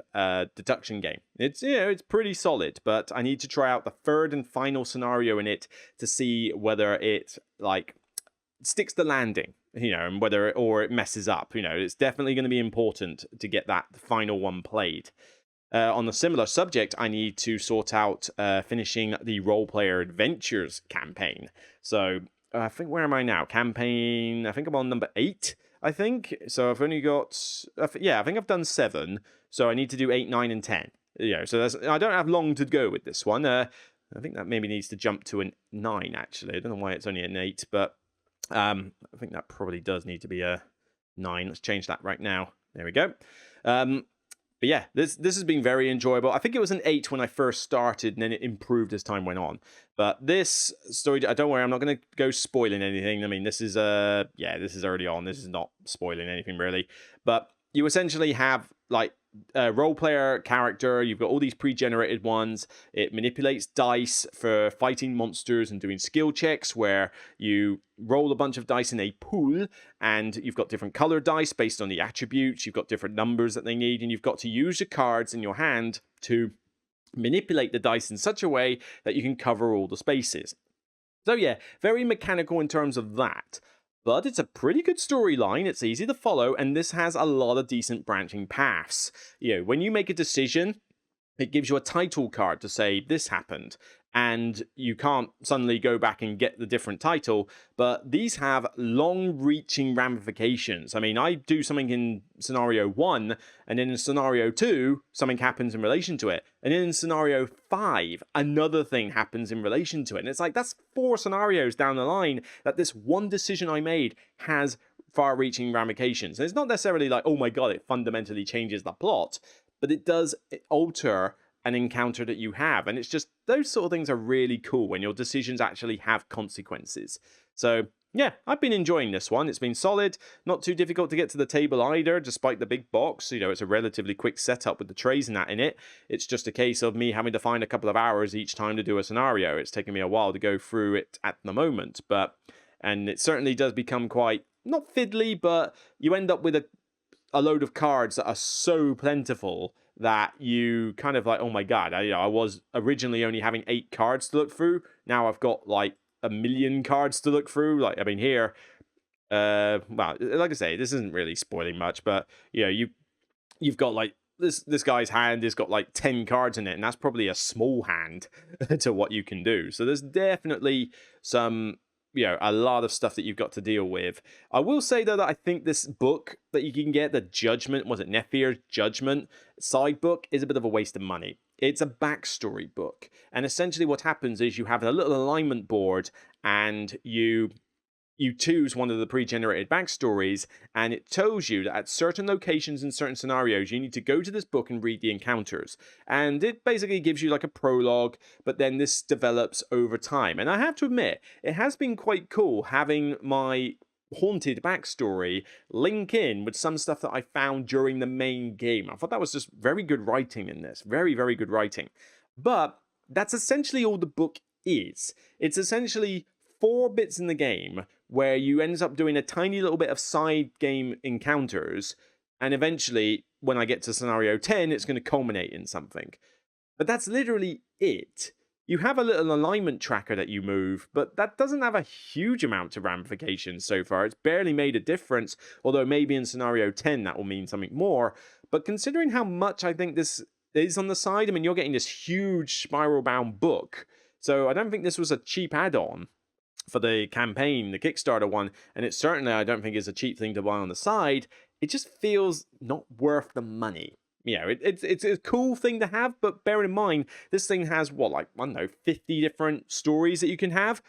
deduction game. It's pretty solid, but I need to try out the 3rd and final scenario in it to see whether it sticks the landing. And whether it messes up. It's definitely going to be important to get that final one played. On a similar subject, I need to sort out finishing the Role Player Adventures campaign. So I think, where am I now? Campaign, I think I'm on number 8, I think. So I've only got, I think I've done 7. So I need to do 8, 9, and 10. So I don't have long to go with this one. I think that maybe needs to jump to a 9, actually. I don't know why it's only an 8, but I think that probably does need to be a 9. Let's change that right now. There we go. But yeah, this has been very enjoyable. I think it was an 8 when I first started, and then it improved as time went on. But this story, don't worry, I'm not going to go spoiling anything. I mean, this is early on. This is not spoiling anything really. But you essentially have a role player character. You've got all these pre-generated ones. It manipulates dice for fighting monsters and doing skill checks where you roll a bunch of dice in a pool, and you've got different colored dice based on the attributes. You've got different numbers that they need, and you've got to use your cards in your hand to manipulate the dice in such a way that you can cover all the spaces. So yeah, very mechanical in terms of that. But it's a pretty good storyline, it's easy to follow, and this has a lot of decent branching paths. When you make a decision, it gives you a title card to say, this happened. And you can't suddenly go back and get the different title, but these have long-reaching ramifications. I mean, I do something in scenario 1, and then in scenario 2, something happens in relation to it. And then in scenario 5, another thing happens in relation to it. And it's that's 4 scenarios down the line that this one decision I made has far-reaching ramifications. And it's not necessarily oh my god, it fundamentally changes the plot, but it does alter an encounter that you have. And it's just, those sort of things are really cool when your decisions actually have consequences. So yeah, I've been enjoying this one. It's been solid, not too difficult to get to the table either, despite the big box. It's a relatively quick setup with the trays and that in it. It's just a case of me having to find a couple of hours each time to do a scenario. It's taken me a while to go through it at the moment, and it certainly does become quite, not fiddly, but you end up with a load of cards that are so plentiful that you kind of oh my god, I was originally only having 8 cards to look through. Now I've got 1 million cards to look through. Here, well, like I say, this isn't really spoiling much, but you've got this guy's hand has got 10 cards in it, and that's probably a small hand to what you can do. So there's definitely some a lot of stuff that you've got to deal with. I will say though that I think this book that you can get, the Judgment, was it Nephir's Judgment side book, is a bit of a waste of money. It's a backstory book, and essentially what happens is you have a little alignment board, and you choose one of the pre-generated backstories, and it tells you that at certain locations in certain scenarios you need to go to this book and read the encounters. And it basically gives you like a prologue, but then this develops over time. And I have to admit, it has been quite cool having my haunted backstory link in with some stuff that I found during the main game. I thought that was just very good writing in this. Very, very good writing. But that's essentially all the book is. It's essentially 4 bits in the game where you end up doing a tiny little bit of side game encounters, and eventually, when I get to scenario 10, it's going to culminate in something. But that's literally it. You have a little alignment tracker that you move, but that doesn't have a huge amount of ramifications so far. It's barely made a difference, although maybe in scenario 10 that will mean something more. But considering how much I think this is on the side, I mean, you're getting this huge spiral-bound book, so I don't think this was a cheap add-on for the campaign, the Kickstarter one, and it certainly, I don't think, is a cheap thing to buy on the side. It just feels not worth the money. It's a cool thing to have, but bear in mind, this thing has, what, like, I don't know, 50 different stories that you can have?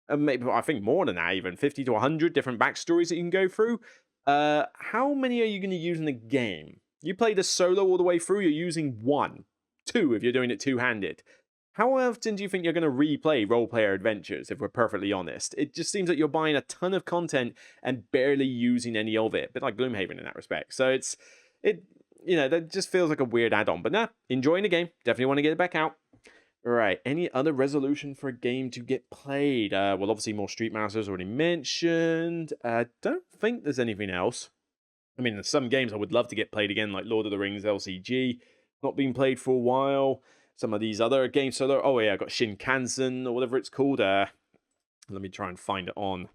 Maybe, I think more than that even, 50 to 100 different backstories that you can go through. How many are you going to use in the game? You play the solo all the way through, you're using 1. 2 if you're doing it two-handed. How often do you think you're going to replay role-player adventures, if we're perfectly honest? It just seems that you're buying a ton of content and barely using any of it. A bit like Gloomhaven in that respect. So that just feels like a weird add-on. But nah, enjoying the game. Definitely want to get it back out. Right, any other resolution for a game to get played? Well, obviously more Street Masters already mentioned. Don't think there's anything else. I mean, there's some games I would love to get played again, like Lord of the Rings LCG. Not been played for a while. Some of these other games. So, oh yeah, I got Shinkansen or whatever it's called. Let me try and find it on.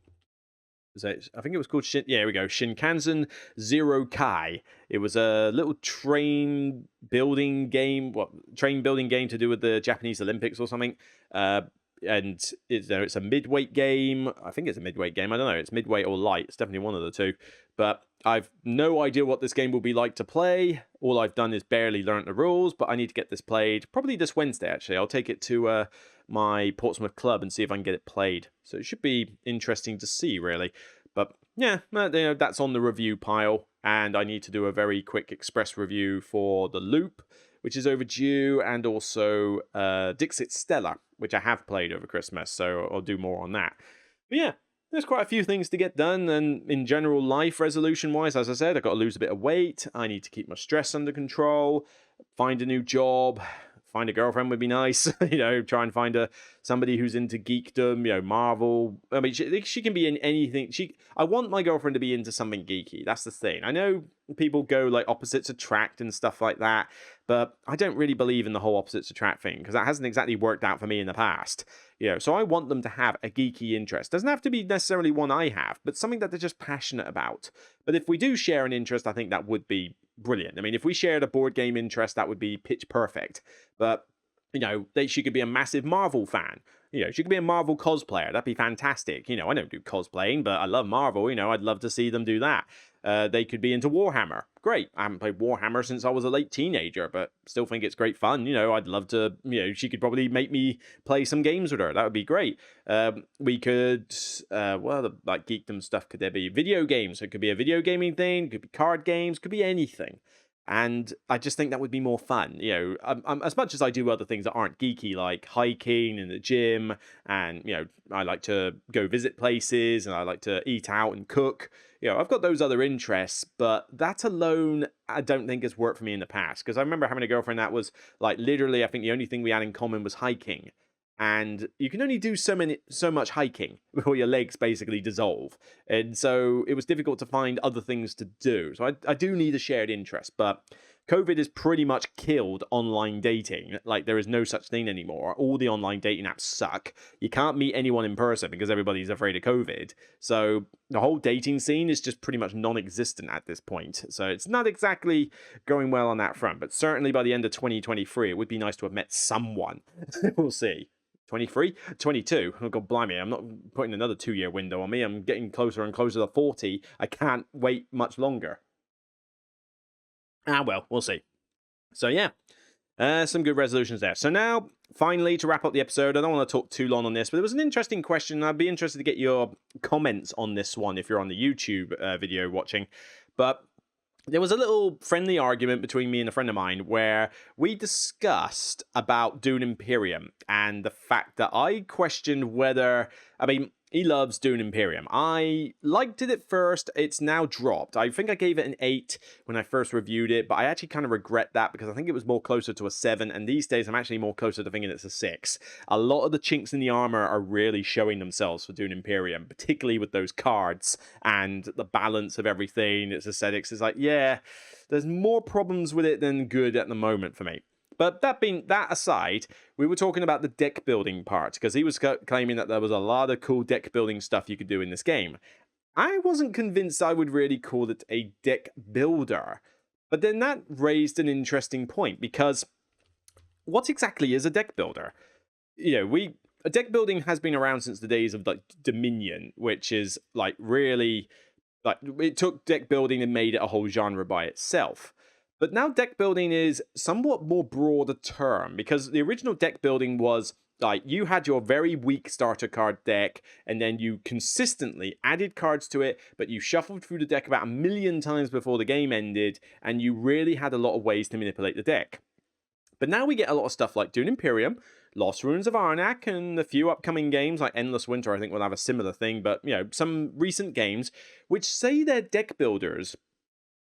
I think it was called yeah, here we go. Shinkansen Zero Kai. It was a little train building game to do with the Japanese Olympics or something. And it's a midweight game. I think it's a midweight game. I don't know. It's midweight or light. It's definitely one of the two. But I've no idea what this game will be like to play. All I've done is barely learn the rules, but I need to get this played. Probably this Wednesday, actually. I'll take it to my Portsmouth club and see if I can get it played. So it should be interesting to see, really. But yeah, that's on the review pile. And I need to do a very quick express review for The Loop, which is overdue, and also Dixit Stella, which I have played over Christmas, so I'll do more on that. But yeah, there's quite a few things to get done, and in general life resolution-wise, as I said, I've got to lose a bit of weight, I need to keep my stress under control, find a new job, find a girlfriend would be nice, try and find somebody who's into geekdom, Marvel. I mean, she can be in anything. I want my girlfriend to be into something geeky. That's the thing. I know people go like opposites attract and stuff like that, but I don't really believe in the whole opposites attract thing because that hasn't exactly worked out for me in the past. So I want them to have a geeky interest. Doesn't have to be necessarily one I have, but something that they're just passionate about. But if we do share an interest, I think that would be brilliant. I mean, if we shared a board game interest, that would be pitch perfect. But she could be a massive Marvel fan. She could be a Marvel cosplayer. That'd be fantastic. I don't do cosplaying, but I love Marvel. I'd love to see them do that. They could be into Warhammer. Great. I haven't played Warhammer since I was a late teenager, but still think it's great fun. I'd love to, she could probably make me play some games with her. That would be great. We could, like geekdom stuff, could there be video games? So it could be a video gaming thing, it could be card games, could be anything. And I just think that would be more fun. As much as I do other things that aren't geeky, like hiking in the gym, and, I like to go visit places, and I like to eat out and cook. I've got those other interests, but that alone, I don't think has worked for me in the past. Because I remember having a girlfriend that was, like, literally, I think the only thing we had in common was hiking. And you can only do so much hiking before your legs basically dissolve. And so it was difficult to find other things to do. So I do need a shared interest, but COVID has pretty much killed online dating. Like, there is no such thing anymore. All the online dating apps suck. You can't meet anyone in person because everybody's afraid of COVID. So the whole dating scene is just pretty much non-existent at this point. So it's not exactly going well on that front, but certainly by the end of 2023, it would be nice to have met someone. We'll see. 23? 22. Oh, God blimey, I'm not putting another 2-year window on me. I'm getting closer and closer to 40. I can't wait much longer. Ah, well, we'll see. So, yeah, some good resolutions there. So now, finally, to wrap up the episode, I don't want to talk too long on this, but it was an interesting question. I'd be interested to get your comments on this one if you're on the YouTube video watching. But there was a little friendly argument between me and a friend of mine where we discussed about Dune Imperium and the fact that I questioned whether, he loves Dune Imperium. I liked it at first. It's now dropped. I think I gave it an 8 when I first reviewed it, but I actually kind of regret that because I think it was more closer to a 7, and these days I'm actually more closer to thinking it's a 6. A lot of the chinks in the armor are really showing themselves for Dune Imperium, particularly with those cards and the balance of everything, its aesthetics. It's like, yeah, there's more problems with it than good at the moment for me. But that aside, we were talking about the deck building part, because he was claiming that there was a lot of cool deck building stuff you could do in this game. I wasn't convinced I would really call it a deck builder. But then that raised an interesting point, because what exactly is a deck builder? A deck building has been around since the days of like Dominion, which is like really, like, it took deck building and made it a whole genre by itself. But now deck building is somewhat more broader term, because the original deck building was like you had your very weak starter card deck, and then you consistently added cards to it, but you shuffled through the deck about 1,000,000 times before the game ended, and you really had a lot of ways to manipulate the deck. But now we get a lot of stuff like Dune Imperium, Lost Ruins of Arnak, and a few upcoming games like Endless Winter, I think will have a similar thing, but some recent games which say they're deck builders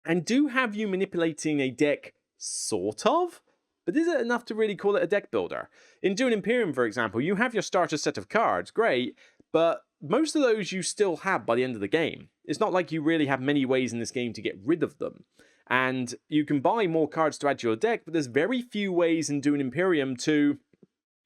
and do have you manipulating a deck, sort of? But is it enough to really call it a deck builder? In Dune Imperium, for example, you have your starter set of cards, great, but most of those you still have by the end of the game. It's not like you really have many ways in this game to get rid of them. And you can buy more cards to add to your deck, but there's very few ways in Dune Imperium to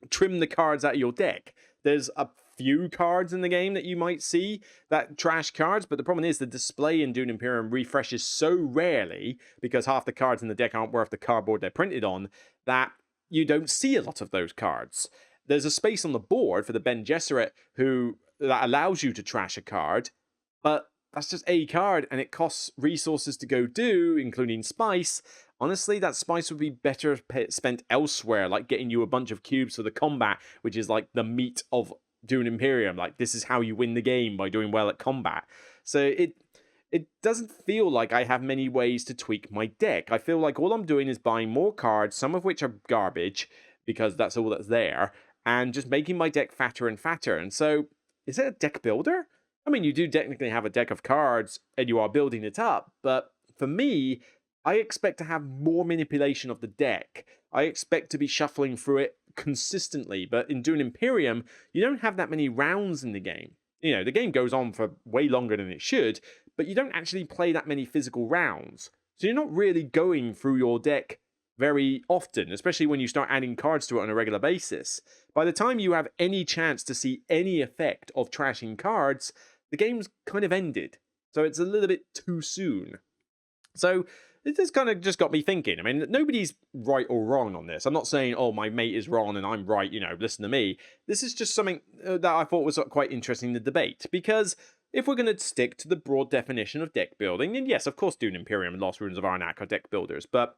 trim the cards out of your deck. There's a few cards in the game that you might see that trash cards, but the problem is the display in Dune Imperium refreshes so rarely, because half the cards in the deck aren't worth the cardboard they're printed on, that you don't see a lot of those cards. There's a space on the board for the Bene Gesserit that allows you to trash a card, but that's just a card and it costs resources to go do, including spice. Honestly, that spice would be better spent elsewhere, like getting you a bunch of cubes for the combat, which is like the meat of Dune Imperium. Like, this is how you win the game, by doing well at combat. So it doesn't feel like I have many ways to tweak my deck. I feel like all I'm doing is buying more cards, some of which are garbage, because that's all that's there, and just making my deck fatter and fatter. And so, is it a deck builder? I mean, you do technically have a deck of cards, and you are building it up, but for me, I expect to have more manipulation of the deck. I expect to be shuffling through it consistently, but in Dune Imperium, you don't have that many rounds in the game. The game goes on for way longer than it should, but you don't actually play that many physical rounds. So you're not really going through your deck very often, especially when you start adding cards to it on a regular basis. By the time you have any chance to see any effect of trashing cards, the game's kind of ended. So it's a little bit too soon. So it just kind of just got me thinking. I mean, nobody's right or wrong on this. I'm not saying, oh, my mate is wrong and I'm right, listen to me. This is just something that I thought was quite interesting to debate. Because if we're going to stick to the broad definition of deck building, then yes, of course, Dune Imperium and Lost Ruins of Arnak are deck builders. But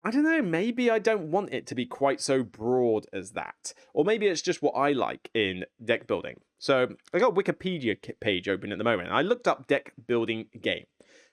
I don't know, maybe I don't want it to be quite so broad as that. Or maybe it's just what I like in deck building. So I got a Wikipedia page open at the moment. I looked up deck building game.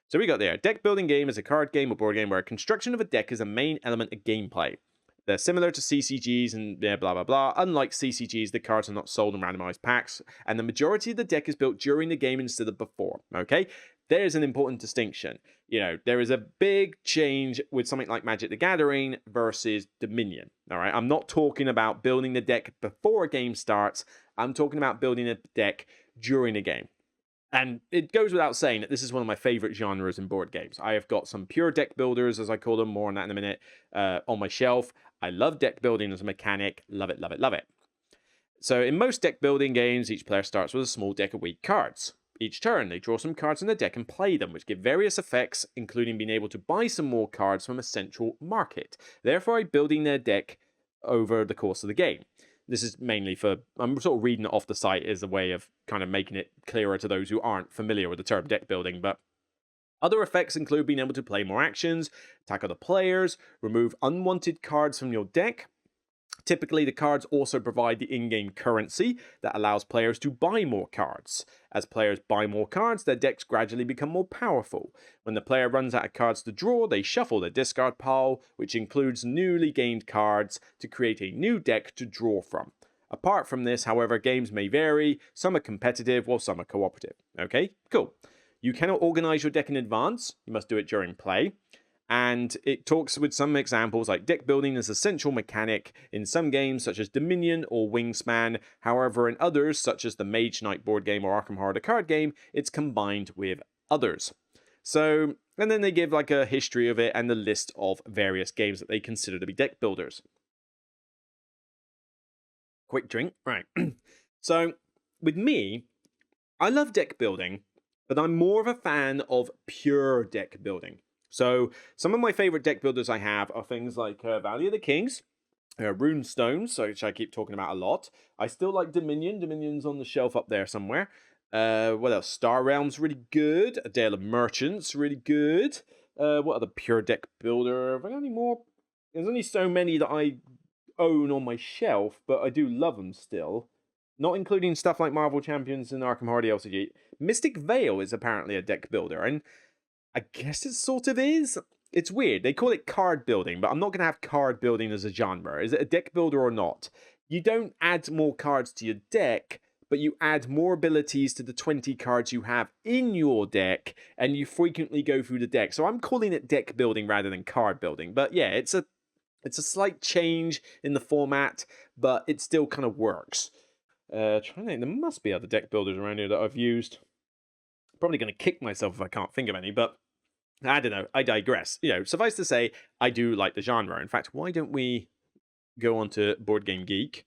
So we got there. Deck building game is a card game or board game where construction of a deck is a main element of gameplay. They're similar to CCGs and blah, blah, blah. Unlike CCGs, the cards are not sold in randomized packs, and the majority of the deck is built during the game instead of before, okay? There's an important distinction. There is a big change with something like Magic the Gathering versus Dominion, all right? I'm not talking about building the deck before a game starts. I'm talking about building a deck during a game. And it goes without saying that this is one of my favorite genres in board games. I have got some pure deck builders, as I call them, more on that in a minute, on my shelf. I love deck building as a mechanic. Love it, love it, love it. So in most deck building games, each player starts with a small deck of weak cards. Each turn, they draw some cards in the deck and play them, which give various effects, including being able to buy some more cards from a central market, therefore building their deck over the course of the game. This is mainly for, I'm sort of reading it off the site as a way of kind of making it clearer to those who aren't familiar with the term deck building, but other effects include being able to play more actions, attack other players, remove unwanted cards from your deck. Typically, the cards also provide the in-game currency that allows players to buy more cards. As players buy more cards, their decks gradually become more powerful. When the player runs out of cards to draw, they shuffle their discard pile, which includes newly gained cards, to create a new deck to draw from. Apart from this, however, games may vary. Some are competitive, while some are cooperative. Okay, cool. You cannot organize your deck in advance. You must do it during play. And it talks with some examples like deck building is an essential mechanic in some games such as Dominion or Wingspan. However, in others, such as the Mage Knight board game or Arkham Horror the card game, it's combined with others. So, and then they give like a history of it and the list of various games that they consider to be deck builders. Quick drink. Right. So, with me, I love deck building, but I'm more of a fan of pure deck building. So some of my favorite deck builders I have are things like Valley of the Kings, Rune Stones, which I keep talking about a lot. I still like Dominion. Dominion's on the shelf up there somewhere. What else? Star Realm's really good. A Dale of Merchants, really good. What other pure deck builder? Have I got any more? There's only so many that I own on my shelf, but I do love them still. Not including stuff like Marvel Champions and Arkham Horror LCG. Mystic Vale is apparently a deck builder, and I guess it sort of is. It's weird. They call it card building, but I'm not going to have card building as a genre. Is it a deck builder or not? You don't add more cards to your deck, but you add more abilities to the 20 cards you have in your deck, and you frequently go through the deck. So I'm calling it deck building rather than card building. But yeah, it's a slight change in the format, but it still kind of works. Trying to think, there must be other deck builders around here that I've used. Probably going to kick myself if I can't think of any, but I don't know. I digress. Suffice to say, I do like the genre. In fact, why don't we go on to boardgamegeek?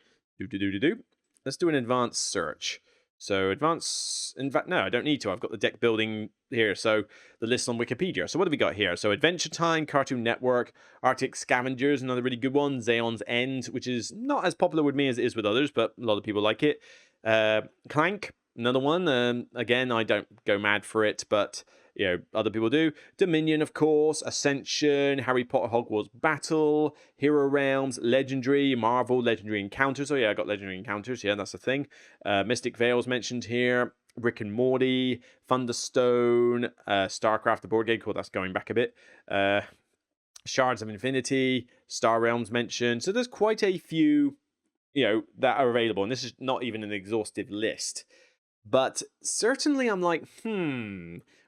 Let's do an advanced search. So in fact, no, I don't need to. I've got the deck building here. So the list on Wikipedia. So what have we got here? So Adventure Time, Cartoon Network, Arctic Scavengers, another really good one. Zaon's End, which is not as popular with me as it is with others, but a lot of people like it. Clank, another one. Again, I don't go mad for it, but other people do. Dominion, of course, Ascension, Harry Potter Hogwarts Battle, Hero Realms, Legendary, Marvel, Legendary Encounters. Oh yeah, I got Legendary Encounters. Yeah, that's the thing. Mystic Vale's mentioned here. Rick and Morty, Thunderstone, StarCraft, the board game. Cool, that's going back a bit. Shards of Infinity, Star Realms mentioned. So there's quite a few, that are available. And this is not even an exhaustive list. But certainly I'm like,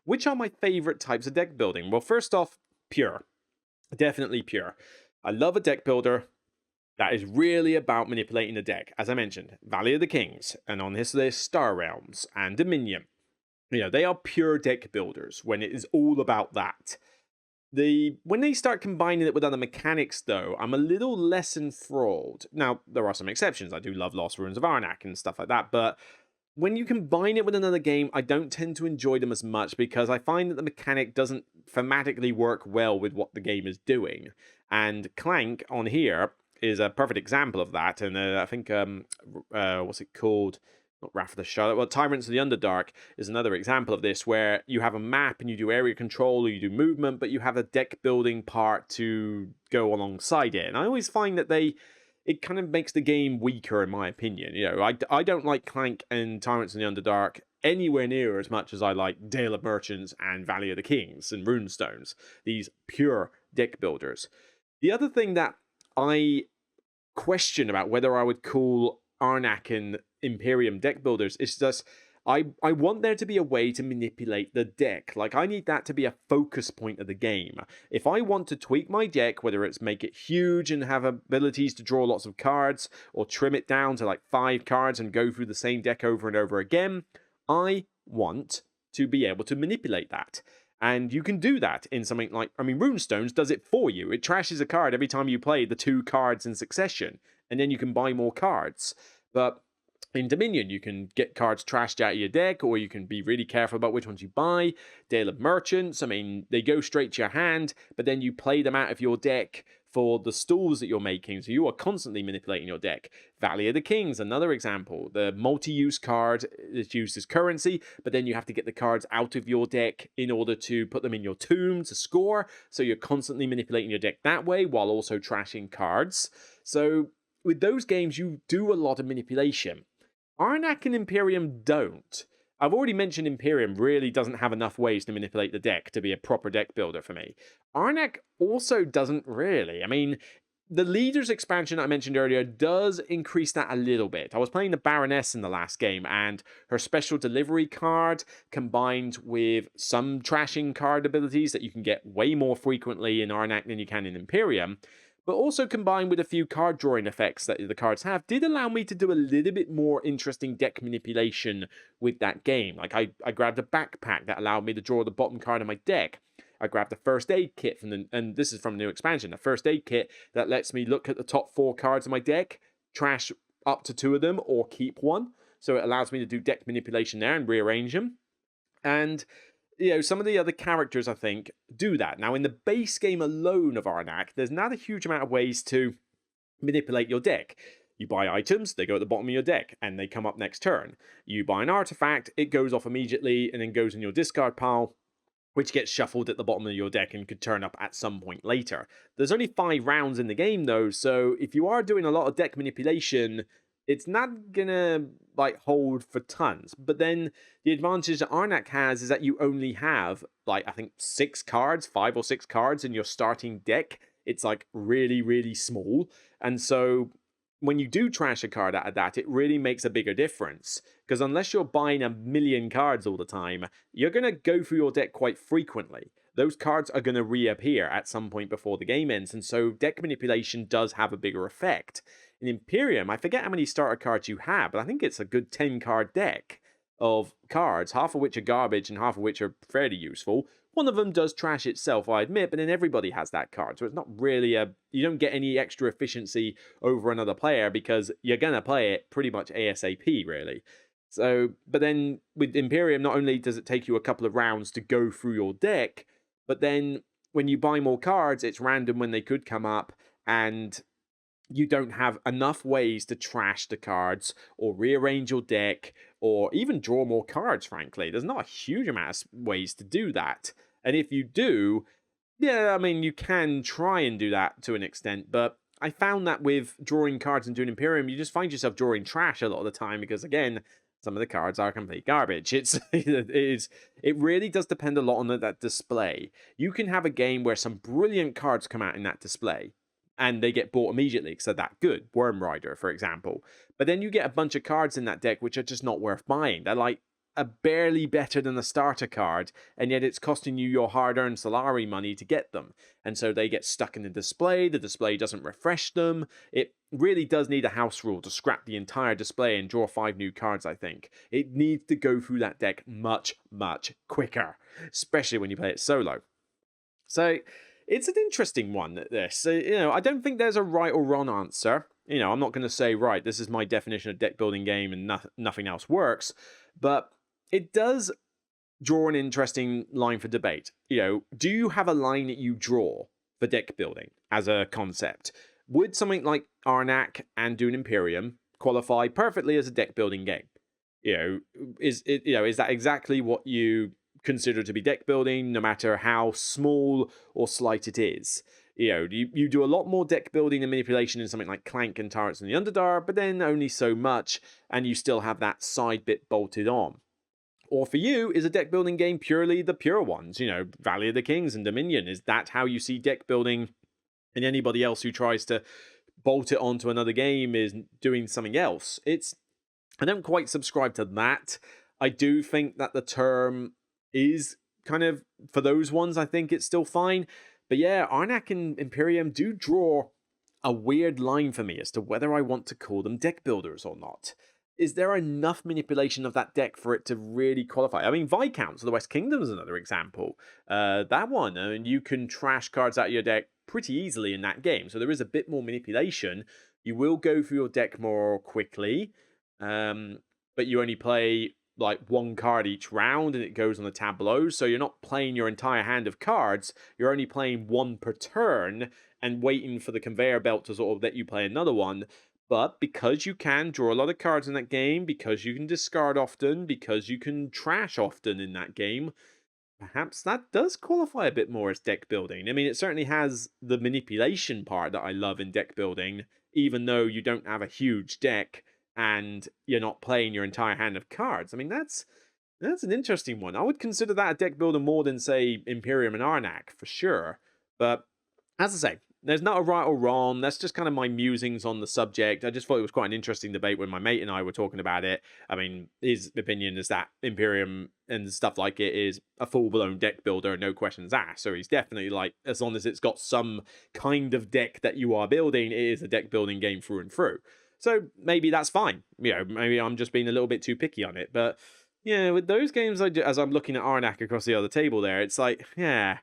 which are my favorite types of deck building? Well, first off, pure. Definitely pure. I love a deck builder that is really about manipulating the deck. As I mentioned, Valley of the Kings, and on this list, Star Realms and Dominion. They are pure deck builders when it is all about that. When they start combining it with other mechanics, though, I'm a little less enthralled. Now, there are some exceptions. I do love Lost Ruins of Arnak and stuff like that, but when you combine it with another game, I don't tend to enjoy them as much because I find that the mechanic doesn't thematically work well with what the game is doing. And Clank on here is a perfect example of that. And I think, what's it called? Not Wrath of the Charlotte. Well, Tyrants of the Underdark is another example of this, where you have a map and you do area control or you do movement, but you have a deck building part to go alongside it. And I always find that it kind of makes the game weaker, in my opinion. I don't like Clank and Tyrants in the Underdark anywhere near as much as I like Dale of Merchants and Valley of the Kings and Runestones, these pure deck builders. The other thing that I question about whether I would call Arnak and Imperium deck builders is just, I want there to be a way to manipulate the deck. Like, I need that to be a focus point of the game. If I want to tweak my deck, whether it's make it huge and have abilities to draw lots of cards, or trim it down to like 5 cards and go through the same deck over and over again, I want to be able to manipulate that. And you can do that in something like, Runestones does it for you. It trashes a card every time you play the 2 cards in succession, and then you can buy more cards. But in Dominion, you can get cards trashed out of your deck, or you can be really careful about which ones you buy. Dale of Merchants, they go straight to your hand, but then you play them out of your deck for the stalls that you're making. So you are constantly manipulating your deck. Valley of the Kings, another example. The multi-use card is used as currency, but then you have to get the cards out of your deck in order to put them in your tomb to score. So you're constantly manipulating your deck that way while also trashing cards. So with those games, you do a lot of manipulation. Arnak and Imperium don't. I've already mentioned Imperium really doesn't have enough ways to manipulate the deck to be a proper deck builder for me. Arnak also doesn't really. I mean, the Leaders expansion I mentioned earlier does increase that a little bit. I was playing the Baroness in the last game, and her special delivery card combined with some trashing card abilities that you can get way more frequently in Arnak than you can in Imperium, but also combined with a few card drawing effects that the cards have, did allow me to do a little bit more interesting deck manipulation with that game. Like I grabbed a backpack that allowed me to draw the bottom card of my deck. I grabbed a first aid kit and this is from the new expansion, a first aid kit that lets me look at the top 4 cards of my deck, trash up to 2 of them, or keep 1. So it allows me to do deck manipulation there and rearrange them. And some of the other characters, I think, do that. Now, in the base game alone of Arnak, there's not a huge amount of ways to manipulate your deck. You buy items, they go at the bottom of your deck, and they come up next turn. You buy an artifact, it goes off immediately, and then goes in your discard pile, which gets shuffled at the bottom of your deck and could turn up at some point later. There's only 5 rounds in the game, though, so if you are doing a lot of deck manipulation, it's not gonna hold for tons. But then the advantage that Arnak has is that you only have I think 6 cards, 5 or 6 cards in your starting deck. It's really, really small. And so when you do trash a card out of that, it really makes a bigger difference. Because unless you're buying a million cards all the time, you're gonna go through your deck quite frequently. Those cards are going to reappear at some point before the game ends, and so deck manipulation does have a bigger effect. In Imperium, I forget how many starter cards you have, but I think it's a good 10-card deck of cards, half of which are garbage and half of which are fairly useful. One of them does trash itself, I admit, but then everybody has that card, so it's not really you don't get any extra efficiency over another player because you're going to play it pretty much ASAP, really. So, but then with Imperium, not only does it take you a couple of rounds to go through your deck, but then when you buy more cards, it's random when they could come up, and you don't have enough ways to trash the cards or rearrange your deck or even draw more cards, frankly. There's not a huge amount of ways to do that. And if you do, yeah, I mean, you can try and do that to an extent, but I found that with drawing cards and doing Imperium, you just find yourself drawing trash a lot of the time because, again, some of the cards are complete garbage. It really does depend a lot on that display. You can have a game where some brilliant cards come out in that display, and they get bought immediately because they're that good. Worm Rider, for example. But then you get a bunch of cards in that deck which are just not worth buying. They're barely better than a starter card, and yet it's costing you your hard-earned salary money to get them. And so they get stuck in the display doesn't refresh them. It really does need a house rule to scrap the entire display and draw 5 new cards, I think. It needs to go through that deck much, much quicker, especially when you play it solo. So it's an interesting one, this. I don't think there's a right or wrong answer. I'm not going to say, right, this is my definition of deck building game and nothing else works. But it does draw an interesting line for debate. Do you have a line that you draw for deck building as a concept? Would something like Arnak and Dune Imperium qualify perfectly as a deck building game? Is that exactly what you consider to be deck building, no matter how small or slight it is? You do a lot more deck building and manipulation in something like Clank and Turrets and the Underdark, but then only so much, and you still have that side bit bolted on. Or for you, is a deck building game purely the pure ones? Valley of the Kings and Dominion. Is that how you see deck building? And anybody else who tries to bolt it onto another game is doing something else. I don't quite subscribe to that. I do think that the term is kind of, for those ones, I think it's still fine. But yeah, Arnak and Imperium do draw a weird line for me as to whether I want to call them deck builders or not. Is there enough manipulation of that deck for it to really qualify? I mean, Viscounts of the West Kingdom is another example. That one, you can trash cards out of your deck pretty easily in that game. So there is a bit more manipulation. You will go through your deck more quickly, but you only play like one card each round and it goes on a tableau. So you're not playing your entire hand of cards. You're only playing one per turn and waiting for the conveyor belt to sort of let you play another one. But because you can draw a lot of cards in that game, because you can discard often, because you can trash often in that game, perhaps that does qualify a bit more as deck building. I mean, it certainly has the manipulation part that I love in deck building, even though you don't have a huge deck and you're not playing your entire hand of cards. I mean, that's an interesting one. I would consider that a deck builder more than, say, Imperium and Arnak for sure. But as I say, there's not a right or wrong. That's just kind of my musings on the subject. I just thought it was quite an interesting debate when my mate and I were talking about it. I mean, his opinion is that Imperium and stuff like it is a full-blown deck builder, no questions asked. So he's definitely like, as long as it's got some kind of deck that you are building, it is a deck building game through and through. So maybe that's fine. You know, maybe I'm just being a little bit too picky on it. But yeah, with those games, as I'm looking at Arnak across the other table there, it's like, yeah,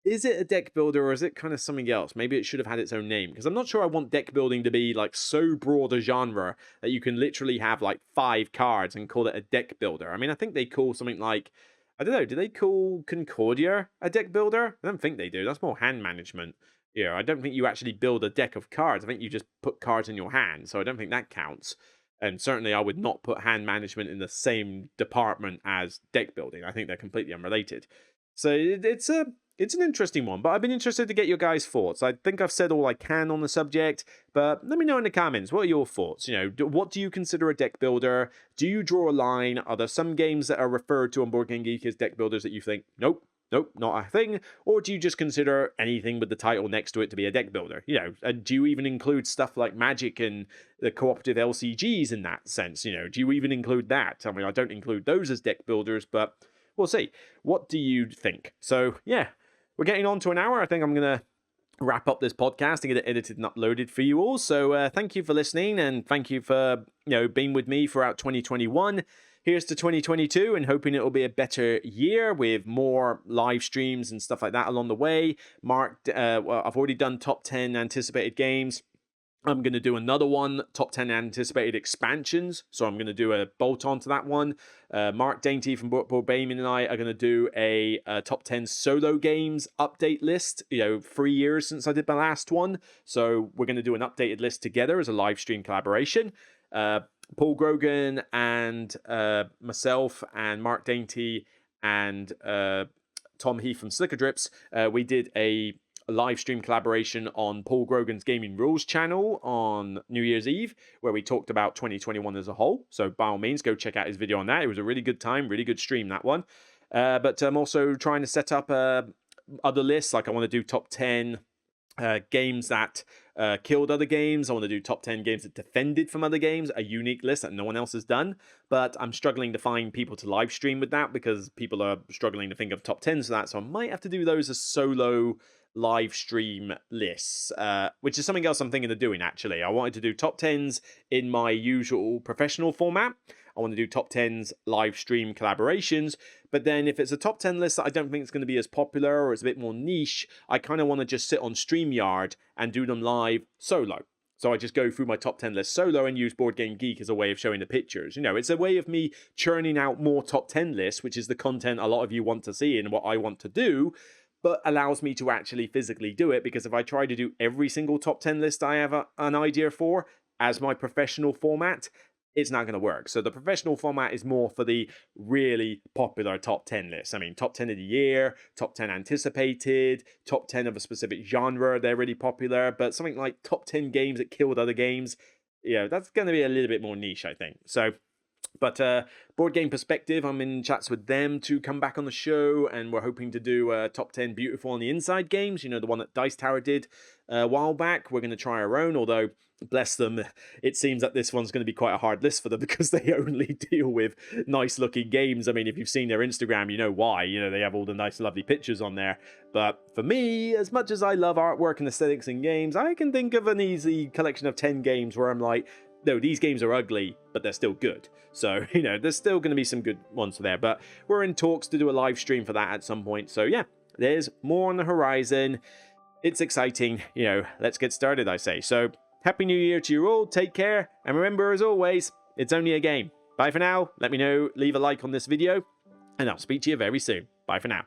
is it a deck builder or is it kind of something else? Maybe it should have had its own name, because I'm not sure I want deck building to be like so broad a genre that you can literally have like 5 cards and call it a deck builder. I mean, I think they call something like, I don't know, do they call Concordia a deck builder? I don't think they do. That's more hand management. Yeah, I don't think you actually build a deck of cards. I think you just put cards in your hand, so I don't think that counts. And certainly I would not put hand management in the same department as deck building. I think they're completely unrelated. So it's an interesting one, but I've been interested to get your guys' thoughts. I think I've said all I can on the subject, but let me know in the comments. What are your thoughts? You know, what do you consider a deck builder? Do you draw a line? Are there some games that are referred to on Board Game Geek as deck builders that you think, nope, not a thing? Or do you just consider anything with the title next to it to be a deck builder? You know, do you even include stuff like Magic and the cooperative LCGs in that sense? You know, do you even include that? I mean, I don't include those as deck builders, but we'll see. What do you think? So, yeah, we're getting on to an hour. I think I'm going to wrap up this podcast and get it edited and uploaded for you all. So thank you for listening, and thank you for, being with me throughout 2021. Here's to 2022, and hoping it will be a better year with more live streams and stuff like that along the way. I've already done top 10 anticipated games. I'm going to do another one, top 10 anticipated expansions. So I'm going to do a bolt on to that one. Mark Dainty from Wellbeing and I are going to do a top 10 solo games update list. 3 years since I did my last one. So we're going to do an updated list together as a live stream collaboration. Paul Grogan and myself and Mark Dainty and Tom Heath from Slicker Drips, we did a live stream collaboration on Paul Grogan's Gaming Rules channel on New Year's Eve, where we talked about 2021 as a whole. So by all means, go check out his video on that. It was a really good time, really good stream, that one. But I'm also trying to set up other lists. Like I want to do top 10 games that killed other games. I want to do top 10 games that defended from other games, a unique list that no one else has done. But I'm struggling to find people to live stream with that because people are struggling to think of top 10s for that. So I might have to do those as solo live stream lists, which is something else I'm thinking of doing, actually. I wanted to do top 10s in my usual professional format. I want to do top 10s live stream collaborations, but then if it's a top 10 list that I don't think it's going to be as popular or it's a bit more niche, I kind of want to just sit on StreamYard and do them live solo. So I just go through my top 10 list solo and use Board Game Geek as a way of showing the pictures. It's a way of me churning out more top 10 lists, which is the content a lot of you want to see and what I want to do, but allows me to actually physically do it, because if I try to do every single top 10 list I have an idea for as my professional format, it's not going to work. So the professional format is more for the really popular top 10 lists. I mean, top 10 of the year, top 10 anticipated, top 10 of a specific genre, they're really popular, but something like top 10 games that killed other games, that's going to be a little bit more niche, I think. So, but Board Game Perspective, I'm in chats with them to come back on the show, and we're hoping to do top 10 Beautiful on the Inside games, the one that Dice Tower did a while back. We're going to try our own, although, bless them, it seems that this one's going to be quite a hard list for them because they only deal with nice looking games. I mean, if you've seen their Instagram, you know why. They have all the nice lovely pictures on there. But for me, as much as I love artwork and aesthetics in games, I can think of an easy collection of 10 games where I'm like, no, these games are ugly, but they're still good. So, there's still going to be some good ones there. But we're in talks to do a live stream for that at some point. So, yeah, there's more on the horizon. It's exciting. Let's get started, I say. So, Happy New Year to you all. Take care. And remember, as always, it's only a game. Bye for now. Let me know, leave a like on this video, and I'll speak to you very soon. Bye for now.